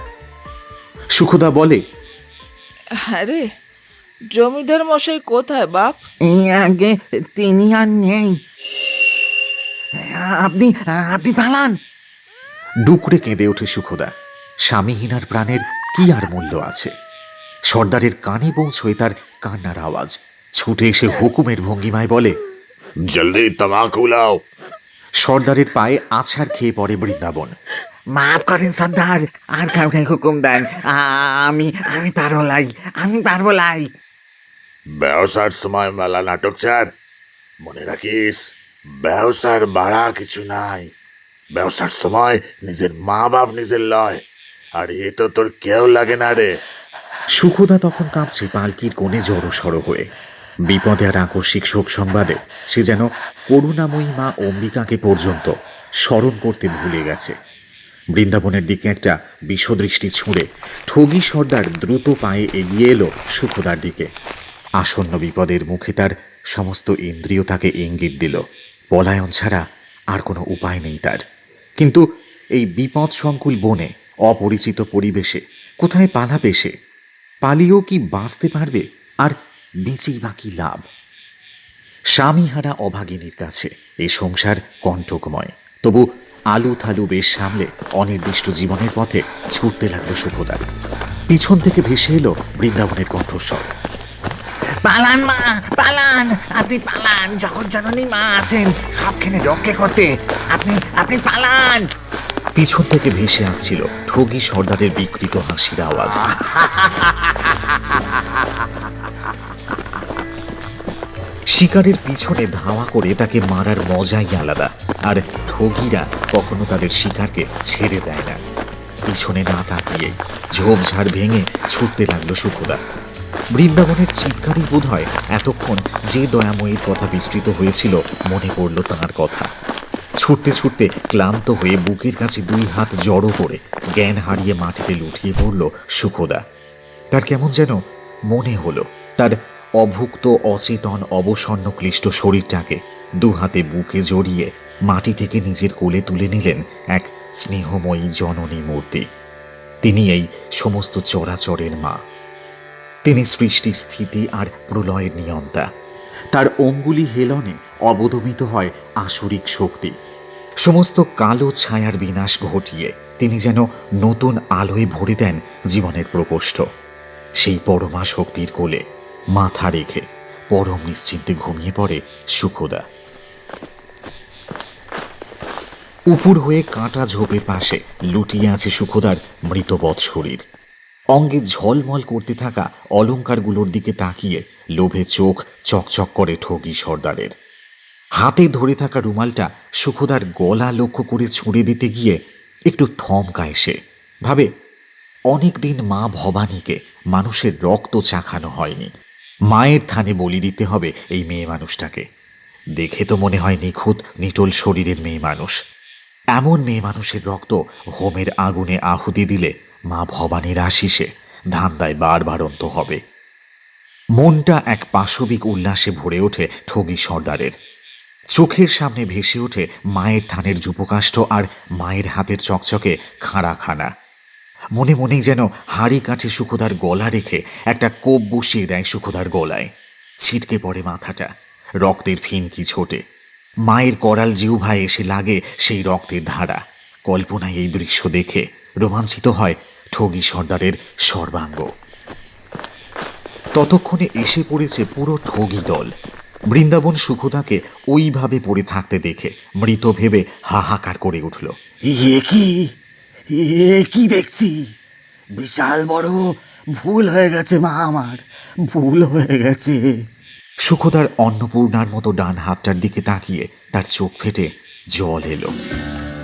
সুখদা বলে, হ্যাঁ রে, জমিদার মশাই কোথায় বাপ? এই আগে তিনি আর নেই। আপনি আপনি পালান। ডুকরে কেঁদে ওঠে সুখদা। স্বামীহীনার প্রাণের কি আর মূল্য আছে? সর্দারের কানে পৌঁছয় তার কান্নার আওয়াজ। ছুটে এসে হুকুমের ভঙ্গিমায় বলে, जल्दी तमाकू लाओ। সর্দারের পায়ে আছাড় খেয়ে পড়ে বৃন্দাবন। মাফ করেন সর্দার, আর কাউকে হুকুম দেন। আমি আমি পারবো লাই, আমি পারবো লাই। ব্যবসার সময় মেলা নাটক ছাড়। মনে রাখিস, ব্যবসার বাড়া কিছু নাই। ব্যবসার সময় নিজের মা বাপ নিজের লয়, আর এ তো তোর কেউ লাগে না রে। সুখদা তখন কাঁপছে পালকির কোণে জড়সড় হয়ে। বিপদে আর আকস্মিক শোক সংবাদে সে যেন করুণাময়ী মা অম্বিকাকে পর্যন্ত স্মরণ করতে ভুলে গেছে। বৃন্দাবনের দিকে একটা বিষদৃষ্টি ছুঁড়ে ঠগি সর্দার দ্রুত পায়ে এগিয়ে এলো সুখদার দিকে। আসন্ন বিপদের মুখে তার সমস্ত ইন্দ্রিয় তাকে ইঙ্গিত দিল পলায়ন ছাড়া আর কোনো উপায় নেই তার। কিন্তু এই বিপদ সংকুল বনে, অপরিচিত পরিবেশে কোথায় পালাবে সে? পালিয়েও কি বাঁচতে পারবে? আর বেঁচেই বা কি লাভ? স্বামীহারা অভাগিনীর কাছে এই সংসার কণ্টকময়। তবু আলু থালু বেশ সামলে অনির্দিষ্ট জীবনের পথে ছুটতে লাগলো সুখদার। পিছন থেকে ভেসে এলো বৃন্দাবনের কণ্ঠস্বর। পালান মা, পালান, আপনি পালান। জগৎ জননী মা আছেন সবখানে রক্ষে করতে। আপনি আপনি পালান। পিছন থেকে ভেসে আসছিল ঠগি সর্দারের বিকৃত হাসির আওয়াজ। শিকারের পিছনে ধাওয়া করে তাকে মারার মজাই আলাদা। আর ঠগিরা কখনো তাদের শিকারকে ছেড়ে দেয় না। পিছনে না তাকিয়ে ঝোপঝাড় ভেঙে ছুটতে লাগলো সুখদা। বৃন্দাবনের চিৎকারই বোধ হয় এতক্ষণ যে দয়াময়ীর কথা বিস্তৃত হয়েছিল মনে পড়ল তাঁর কথা। ছুটতে ছুটতে ক্লান্ত হয়ে বুকের কাছে 2 হাত জড়ো করে জ্ঞান হারিয়ে মাটিতে লুটিয়ে পড়ল সুখদা। তার কেমন যেন মনে হলো তার অভুক্ত, অচেতন, অবসন্ন ক্লিষ্ট শরীরটাকে 2 হাতে বুকে জড়িয়ে মাটি থেকে নিজের কোলে তুলে নিলেন এক স্নেহময়ী জননী মূর্তি। তিনি এই সমস্ত চরাচরের মা। তিনি সৃষ্টি, স্থিতি আর প্রলয়ের নিয়ন্তা। তার অঙ্গুলি হেলনে অবদমিত হয় আসরিক শক্তি। সমস্ত কালো ছায়ার বিনাশ ঘটিয়ে তিনি যেন নতুন আলোয় ভরে দেন জীবনের প্রকোষ্ঠ। সেই পরমা শক্তির কোলে মাথা রেখে পরম নিশ্চিন্তে ঘুমিয়ে পড়ে সুখদা। উপুর হয়ে কাঁটা ঝোপের পাশে লুটিয়ে আছে সুখদার মৃতবৎ শরীর। অঙ্গে ঝলমল করতে থাকা অলংকারগুলোর দিকে তাকিয়ে লোভে চোখ চকচক করে ঠগি সর্দারের। হাতে ধরে থাকা রুমালটা সুখদার গলা লক্ষ্য করে ছুঁড়ে দিতে গিয়ে একটু থমকায় সে। ভাবে, অনেক দিন মা ভবানীকে মানুষের রক্ত চাখানো হয়নি। মায়ের থানে বলি দিতে হবে এই মেয়ে মানুষটাকে। দেখে তো মনে হয় নিখুঁত নিটোল শরীরের মেয়ে মানুষ। এমন মেয়ে মানুষের রক্ত হোমের আগুনে আহুতি দিলে মা ভবানীর আশিসে ধান্দায় বারবারন্ত হবে। মনটা এক পাশবিক উল্লাসে ভরে ওঠে ঠগি সর্দারের। চোখের সামনে ভেসে ওঠে মায়ের থানের যুপকাষ্ঠ আর মায়ের হাতের চকচকে খাঁড়াখানা। মনে মনেই যেন হাড়ি কাঠে সুখদার গলা রেখে একটা কোপ বসিয়ে দেয় সুখদার গলায়। ছিটকে পড়ে মাথাটা, রক্তের ফিনকি ছোটে। মায়ের করাল জিহ্বায় এসে লাগে সেই রক্তের ধারা। কল্পনায় এই দৃশ্য দেখে রোমাঞ্চিত হয় ঠগি সর্দারের সর্বাঙ্গ। ততক্ষণে এসে পড়েছে পুরো ঠগি দল। বৃন্দাবন সুখদাকে ওইভাবে পড়ে থাকতে দেখে মৃত ভেবে হাহাকার করে উঠল। এ কি দেখছি? বিশাল বড় ভুল হয়ে গেছে মা, আমার ভুল হয়ে গেছে। সুখদার অন্নপূর্ণার মতো ডান হাতটার দিকে তাকিয়ে তার চোখ ফেটে জল এলো।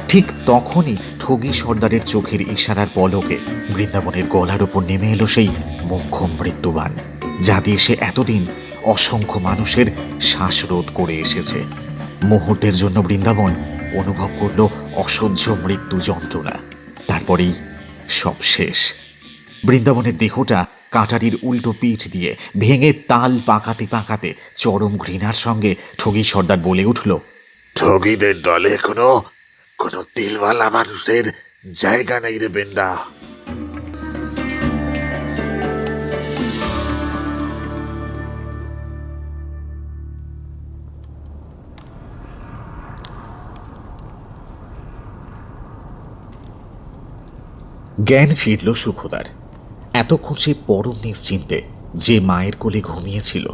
ঠিক তখনই ঠগি সর্দারের চোখের ইশারার পলকে বৃন্দাবনের গলার ওপর নেমে এলো সেই মোক্ষম মৃত্যুবাণ, যা দিয়ে সে এতদিন অসংখ্য মানুষের শ্বাসরোধ করে এসেছে। মুহূর্তের জন্য বৃন্দাবন অনুভব করল অসহ্য মৃত্যু যন্ত্রণা। তারপরেই সব শেষ। বৃন্দাবনের দেহটা কাটারির উল্টো পিঠ দিয়ে ভেঙে তাল পাকাতে পাকাতে চরম ঘৃণার সঙ্গে ঠগি সর্দার বলে উঠল, ঠগিদের দলে কোনো কোনো দিলওয়ালা মানুষের জায়গা নেই রে বেন্দা। জ্ঞান ফিরল সুখদার। এতক্ষণ সে পরম নিশ্চিন্তে যে মায়ের কোলে ঘুমিয়েছিল,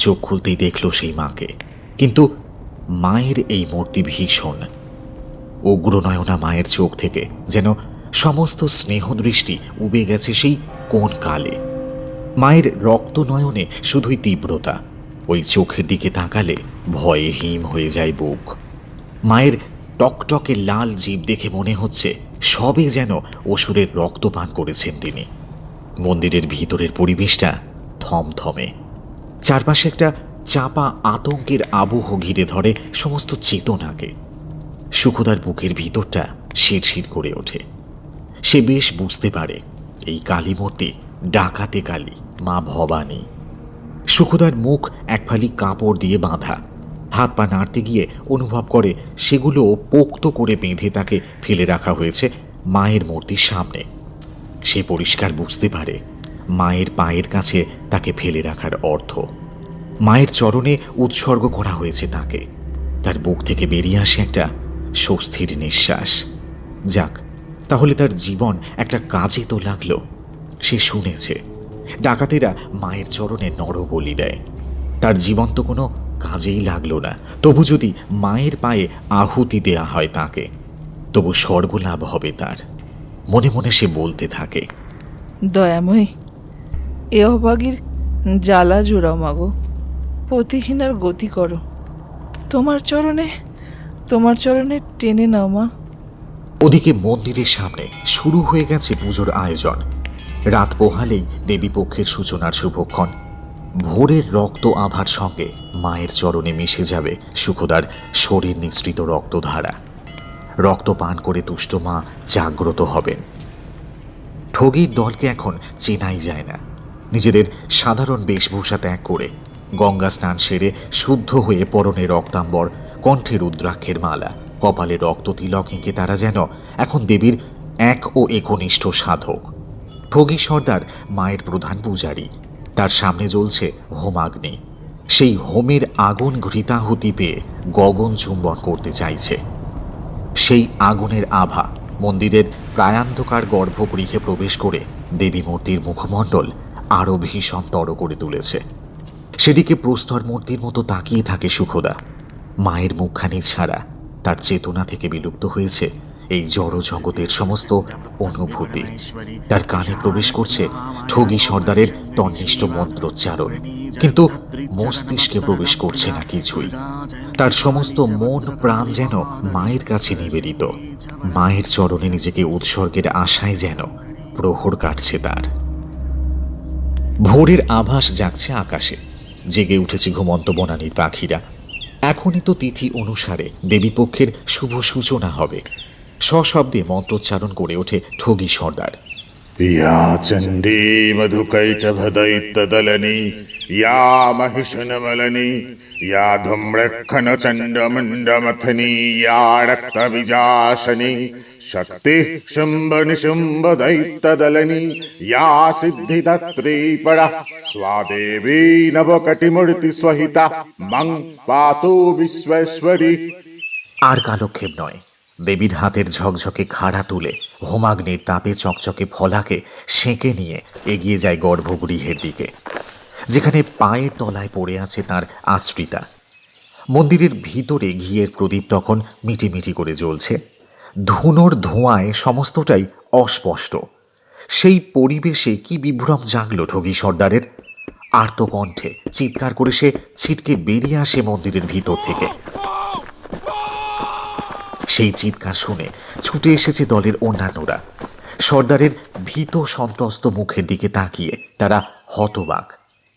চোখ খুলতেই দেখল সেই মাকে। কিন্তু মায়ের এই মূর্তি ভীষণ উগ্রনয়না মায়ের চোখ থেকে যেন সমস্ত স্নেহদৃষ্টি উবে গেছে সেই কোন কালে। মায়ের রক্ত নয়নে শুধুই তীব্রতা, ওই চোখের দিকে তাকালে ভয়ে হিম হয়ে যায় বুক। মায়ের টকটকে লাল জিভ দেখে মনে হচ্ছে সবে যেন অসুরের রক্ত পান করেছেন তিনি। মন্দিরের ভিতরের পরিবেশটা থমথমে। চারপাশে একটা চাপা আতঙ্কের আবহ ঘিরে ধরে সমস্ত চেতনাকে। সুখদার বুকের ভিতরটা শিরশির করে ওঠে। সে বেশ বুঝতে পারে এই কালী মূর্তি ডাকাতে কালী মা ভবানী। সুখদার মুখ এক ফালি কাপড় দিয়ে বাঁধা। হাত পা নাড়তে গিয়ে অনুভব করে সেগুলো পোক্ত করে বেঁধে তাকে ফেলে রাখা হয়েছে মায়ের মূর্তির সামনে। সে পরিষ্কার বুঝতে পারে মায়ের পায়ের কাছে তাকে ফেলে রাখার অর্থ। মায়ের চরণে উৎসর্গ করা হয়েছে তাকে। তার বুক থেকে বেরিয়ে আসে একটা স্বস্তির নিঃশ্বাস। যাক, তাহলে তার জীবন একটা কাজে তো লাগলো। সে শুনেছে ডাকাতেরা মায়ের চরণে নরবলি দেয়। তার জীবন তো কোনো কাজেই লাগলো না, তবু যদি মায়ের পায়ে আহুতি দেয়া হয় তাকে, তবু স্বর্গলাভ হবে তার। মনে মনে সে বলতে থাকে, দয়াময়ী, এ অভাগীর জ্বালা জোড়াও মাগো, পতিহীনার গতি করো। তোমার চরণে টেনে নাও মা। ওদিকে মন্দিরের সামনে শুরু হয়ে গেছে পুজোর আয়োজন। রাত পোহালেই দেবীপক্ষের সূচনার শুভক্ষণ। ভোরের রক্ত আভার সঙ্গে মায়ের চরণে মিশে যাবে সুখদার শরীর নিঃসৃত রক্তধারা। রক্ত পান করে তুষ্ট মা জাগ্রত হবেন। ঠগির দলকে এখন চেনাই যায় না। নিজেদের সাধারণ বেশভূষা ত্যাগ করে গঙ্গা স্নান সেরে শুদ্ধ হয়ে পরনে রক্তাম্বর, কণ্ঠে রুদ্রাক্ষের মালা, কপালে রক্ত তিলক এঁকে তারা যেন এখন দেবীর এক ও একনিষ্ঠ সাধক। ঠগি সর্দার মায়ের প্রধান পূজারী। তার সামনে জ্বলছে হোমাগ্নি। সেই হোমের আগুন ঘৃতাহুতি পেয়ে গগন চুম্বন করতে চাইছে। সেই আগুনের আভা মন্দিরের প্রায়ান্ধকার গর্ভগৃহে প্রবেশ করে দেবী মূর্তির মুখমণ্ডল আরও ভীষণতর করে তুলেছে। সেদিকে প্রস্তর মূর্তির মতো তাকিয়ে থাকে সুখদা। মায়ের মুখখানি ছাড়া তার চেতনা থেকে বিলুপ্ত হয়েছে এই জড় জগতের সমস্ত অনুভূতি। তার কানে প্রবেশ করছে ঠগি সর্দারের তন্নিষ্ঠ মন্ত্রোচ্চারণ, কিন্তু মস্তিষ্কে প্রবেশ করছে না কিছুই। তার সমস্ত মন প্রাণ যেন মায়ের কাছে নিবেদিত। মায়ের চরণে নিজেকে উৎসর্গের আশায় যেন প্রহর কাটছে তার। ভোরের আভাস জাগছে আকাশে। জেগে উঠেছে ঘুমন্ত বনানীর পাখিরা। এখনই তো তিথি অনুসারে দেবীপক্ষের শুভ সূচনা হবে। সশব্দে মন্ত্রোচ্চারণ করে ওঠে ঠগি সর্দার। या चंडी मधुकैटभदैत्यदलनी या महिषनमलनी या धूम्रखन चण्डमुण्डमथनी या रक्तबीजाशनी शक्ति शुम्भ निशुम्भ दैत्यदलनी या सिद्धिदात्री परा स्वादेवी नवकटिमूर्ति स्वहिता मं पातु विश्वेश्वरी। আর কালক্ষেপ নয়। দেবীর হাতের ঝকঝকে খাড়া তুলে হোমাগ্নির তাপে চকচকে ফলাকে সেঁকে নিয়ে এগিয়ে যায় গর্ভগৃহের দিকে, যেখানে পায়ের তলায় পড়ে আছে তার আশ্রিতা। মন্দিরের ভিতরে ঘিয়ের প্রদীপ তখন মিটিমিটি করে জ্বলছে। ধুনোর ধোঁয়ায় সমস্তটাই অস্পষ্ট। সেই পরিবেশে কি বিভ্রম জাগল ঠগি সর্দারের। আর্তকণ্ঠে চিৎকার করে সে ছিটকে বেরিয়ে আসে মন্দিরের ভিতর থেকে। সেই চিৎকার শুনে ছুটে এসেছে দলের অন্যান্যরা। সর্দারের ভীত সন্ত্রস্ত মুখের দিকে তাকিয়ে তারা হতবাক।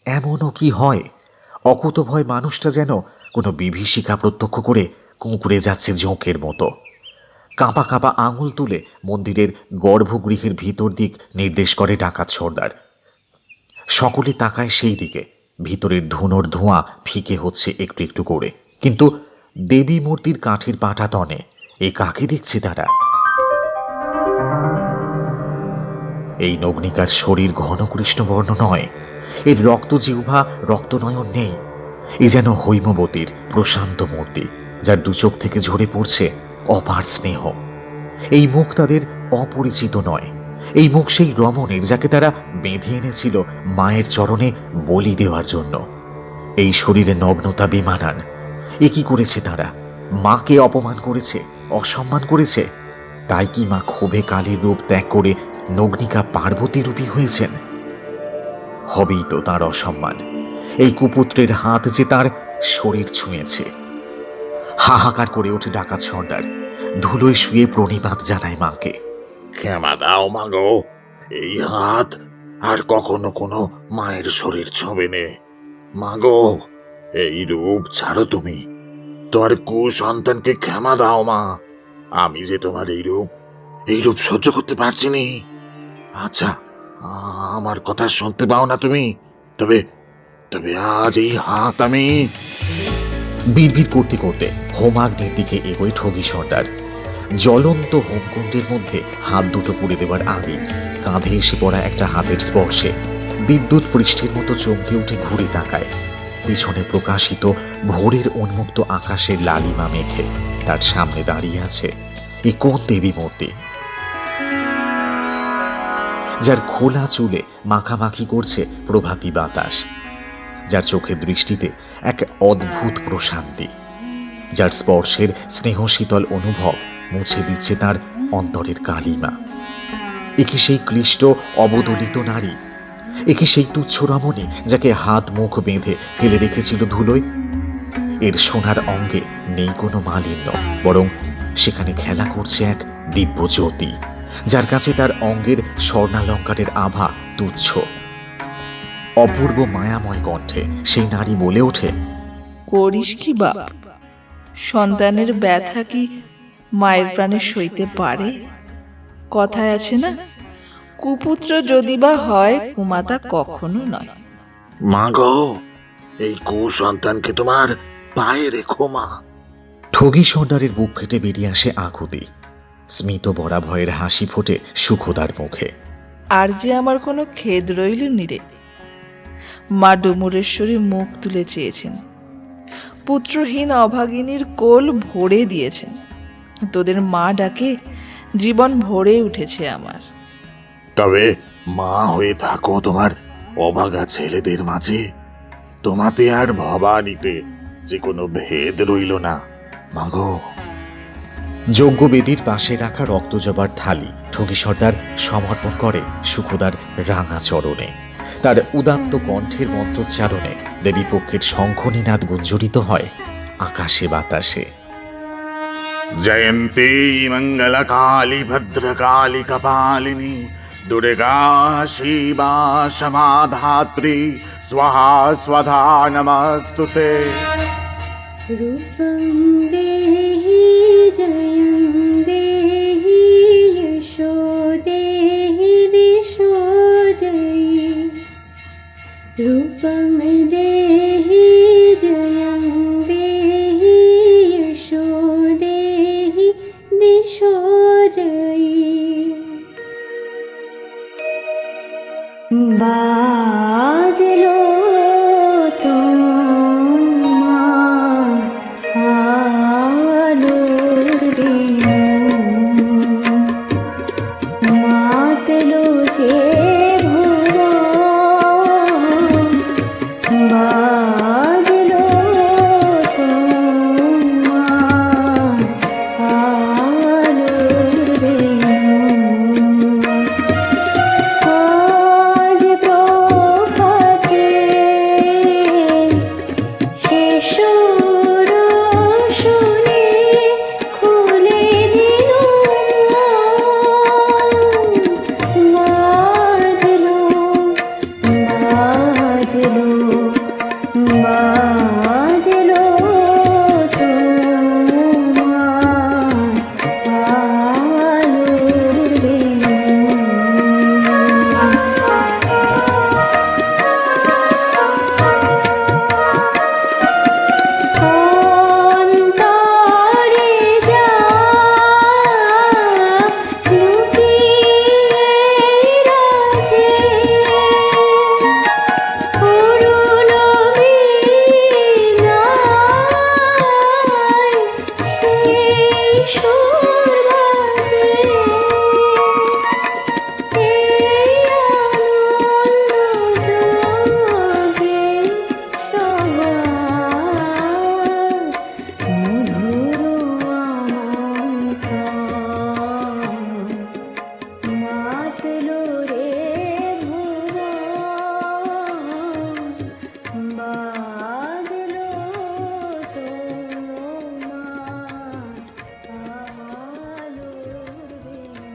এমনও কি হয়? অকুতভয় মানুষটা যেন কোনো বিভীষিকা প্রত্যক্ষ করে কুঁকড়ে যাচ্ছে জোঁকের মতো। কাঁপা কাঁপা আঙুল তুলে মন্দিরের গর্ভগৃহের ভিতর দিক নির্দেশ করে ডাকাত সর্দার। সকলে তাকায় সেই দিকে। ভিতরের ধুনোর ধোঁয়া ফিকে হচ্ছে একটু একটু করে, কিন্তু দেবী মূর্তির কাঠের পাটাতনে এ কাকে দেখছে তারা? এই নগ্নিকার শরীর ঘন কৃষ্ণবর্ণ নয়, এর রক্ত জিহ্বা রক্তনয়ন নেই। এ যেন হৈমবতীর প্রশান্ত মূর্তি, যার দু চোখ থেকে ঝরে পড়ছে অপার স্নেহ। এই মুখ তাদের অপরিচিত নয়। এই মুখ সেই রমণের, যাকে তারা বেঁধে এনেছিল মায়ের চরণে বলি দেওয়ার জন্য। এই শরীরে নগ্নতা বেমানান। এ কি করেছে তারা? মাকে অপমান করেছে, অসম্মান করেছে। তাই কি মা ক্ষোভে কালীর রূপ ত্যাগ করে নগ্নিকা পার্বতী রূপী হয়েছেন? হবেই তো তার অসম্মান। এই কুপুত্রের হাত যে তার শরীর ছুঁয়েছে। হাহাকার করে ওঠে ডাকাত সর্দার। ধুলোয় শুয়ে প্রণিপাত জানায় মাকে। ক্ষমা দাও মা গো, এই হাত আর কখনো কোনো মায়ের শরীর ছবে নে। মা গো, এই রূপ ছাড়ো তুমি। তোমার কুসন্তানকে ক্ষমা দাও মা। আমি যে তোমার এই রূপ সহ্য করতে পারছি নি। আচ্ছা, আমার কথা শুনতে পাও না তুমি? তবে তবে আজ এই হাত আমি। বিড়বিড় করতে করতে হোমাগ্নির দিকে এগোয় ঠগি সর্দার। জ্বলন্ত হোমকুণ্ডের মধ্যে হাত দুটো পুড়ে দেবার আগে কাঁধে এসে পড়া একটা হাতের স্পর্শে বিদ্যুৎ পৃষ্ঠের মতো চমকে উঠে ঘুরে তাকায়। পিছনে প্রকাশিত ভোরের উন্মুক্ত আকাশের লালিমা মেঘে তার সামনে দাঁড়িয়ে আছে এ কোন দেবী মূর্তি, যার খোলা চুলে মাখামাখি করছে প্রভাতী বাতাস, যার চোখের দৃষ্টিতে এক অদ্ভুত প্রশান্তি, যার স্পর্শের স্নেহশীতল অনুভব মুছে দিচ্ছে তার অন্তরের কালিমা। একে সেই ক্লিষ্ট অবদলিত নারী, একে সেই তুচ্ছ রমণী যাকে হাত মুখ বেঁধে ফেলে রেখেছিল ধুলোয়। এর সোনার অঙ্গে নেই কোনো মালিন্য, বরং সেখানে খেলা করছে এক দিব্য জ্যোতি, যার কাছে তার অঙ্গের স্বর্ণালঙ্কারের আভা তুচ্ছ। অপূর্ব মায়াময় কণ্ঠে সেই নারী বলে ওঠে, করিস কি বাপ? সন্তানের ব্যথা কি মায়ের প্রাণে সইতে পারে? কথায় আছে না, কুপুত্র যদি বা হয় কুমাতা কখনো নয়। মা গো, এই কুসন্তানকে তোমার পায়ে রেখো মা। ঠগি সর্দারের বুক ফেটে বেরিয়ে আসে আকুতি। স্মিত বরা ভয়ের হাসি ফোটে সুখদার মুখে। আর যে আমার কোনো খেদ রইল নি রে। মা ডুমুরেশ্বরী মুখ তুলে চেয়েছেন, পুত্রহীন অভাগিনীর কোল ভরে দিয়েছেন। তোদের মা ডাকে জীবন ভরে উঠেছে আমার। তবে মা হয়ে থাকো তোমার অভাগা ছেলেদের মাঝে। তোমাতে আর ভবানীতে যে কোনো ভেদ রইল না মাগো। যজ্ঞবেদীর পাশে রাখা রক্তজবার থালি ঠগি সর্দার সমর্পণ করে সুখদার রাঙা চরণে। তার উদাত্ত কণ্ঠের মন্ত্রোচ্চারণে দেবীপক্ষের শঙ্খনীনাদ গুঞ্জরিত হয় আকাশে বাতাসে। জয়ন্তী মঙ্গল কালী ভদ্রকালী কপালিনী দুর্গা শিবা সমাধাত্রী স্বাহা স্বধা নমস্তুতে। रूपं देहि जयं देहि यशो देहि दिशो जयि। रूपं देहि जयं देहि यशो देहि दिशो जयि। बाजलो তোমার আলোর দিন।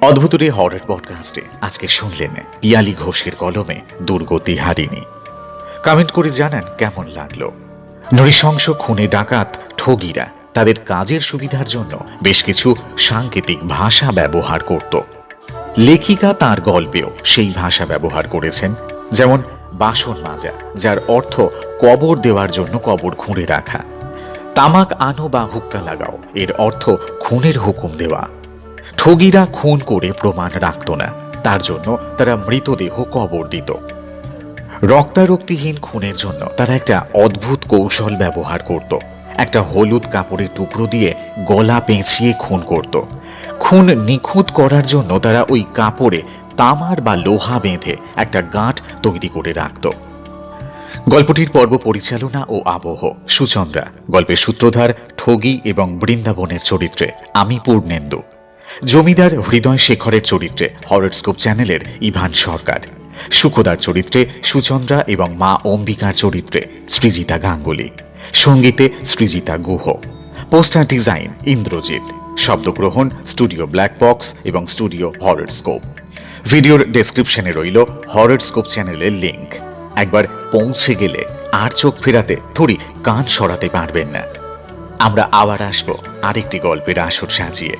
অদ্ভুতরে হরর পডকাস্টে আজকে শুনলেন পিয়ালি ঘোষের কলমে দুর্গতি হারিনি। কমেন্ট করে জানান কেমন লাগলো। নৃশংস খুনে ডাকাত ঠগীরা তাদের কাজের সুবিধার জন্য বেশ কিছু সাংকেতিক ভাষা ব্যবহার করত। লেখিকা তার গল্পেও সেই ভাষা ব্যবহার করেছেন, যেমন বাসন মাজা, যার অর্থ কবর দেওয়ার জন্য কবর খুঁড়ে রাখা। তামাক আনো বা হুক্কা লাগাও, এর অর্থ খুনের হুকুম দেওয়া। ঠগীরা খুন করে প্রমাণ রাখত না, তার জন্য তারা মৃতদেহ কবর দিত। রক্তারক্তিহীন খুনের জন্য তারা একটা অদ্ভুত কৌশল ব্যবহার করত। একটা হলুদ কাপড়ের টুকরো দিয়ে গলা পেঁচিয়ে খুন করত। খুন নিখুঁত করার জন্য তারা ওই কাপড়ে তামার বা লোহা বেঁধে একটা গাঁট তৈরি করে রাখত। গল্পটির পর্ব পরিচালনা ও আবহ সুচন্দ্রা, গল্পের সূত্রধার ঠগী এবং বৃন্দাবনের চরিত্রে আমি পূর্ণেন্দু, জমিদার হৃদয় শেখরের চরিত্রে হররস্কোপ চ্যানেলের ইভান সরকার, সুখদার চরিত্রে সুচন্দ্রা এবং মা অম্বিকার চরিত্রে সৃজিতা গাঙ্গুলি, সঙ্গীতে সৃজিতা গুহ, পোস্টার ডিজাইন ইন্দ্রজিৎ, শব্দগ্রহণ স্টুডিও ব্ল্যাক বক্স এবং স্টুডিও হররস্কোপ। ভিডিওর ডেসক্রিপশনে রইল হররস্কোপ চ্যানেলের লিংক। একবার পৌঁছে গেলে আর চোখ ফেরাতে থোড়ি কান সরাতে পারবেন না। আমরা আবার আসব আরেকটি গল্পের আসর সাজিয়ে।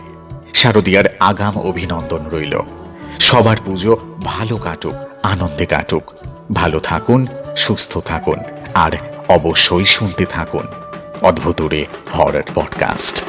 শারদিয়ার আগাম অভিনন্দন রইল। সবার পুজো ভালো কাটুক, আনন্দে কাটুক। ভালো থাকুন, সুস্থ থাকুন, আর অবশ্যই শুনতে থাকুন অদ্ভুতরে হরর পডকাস্ট।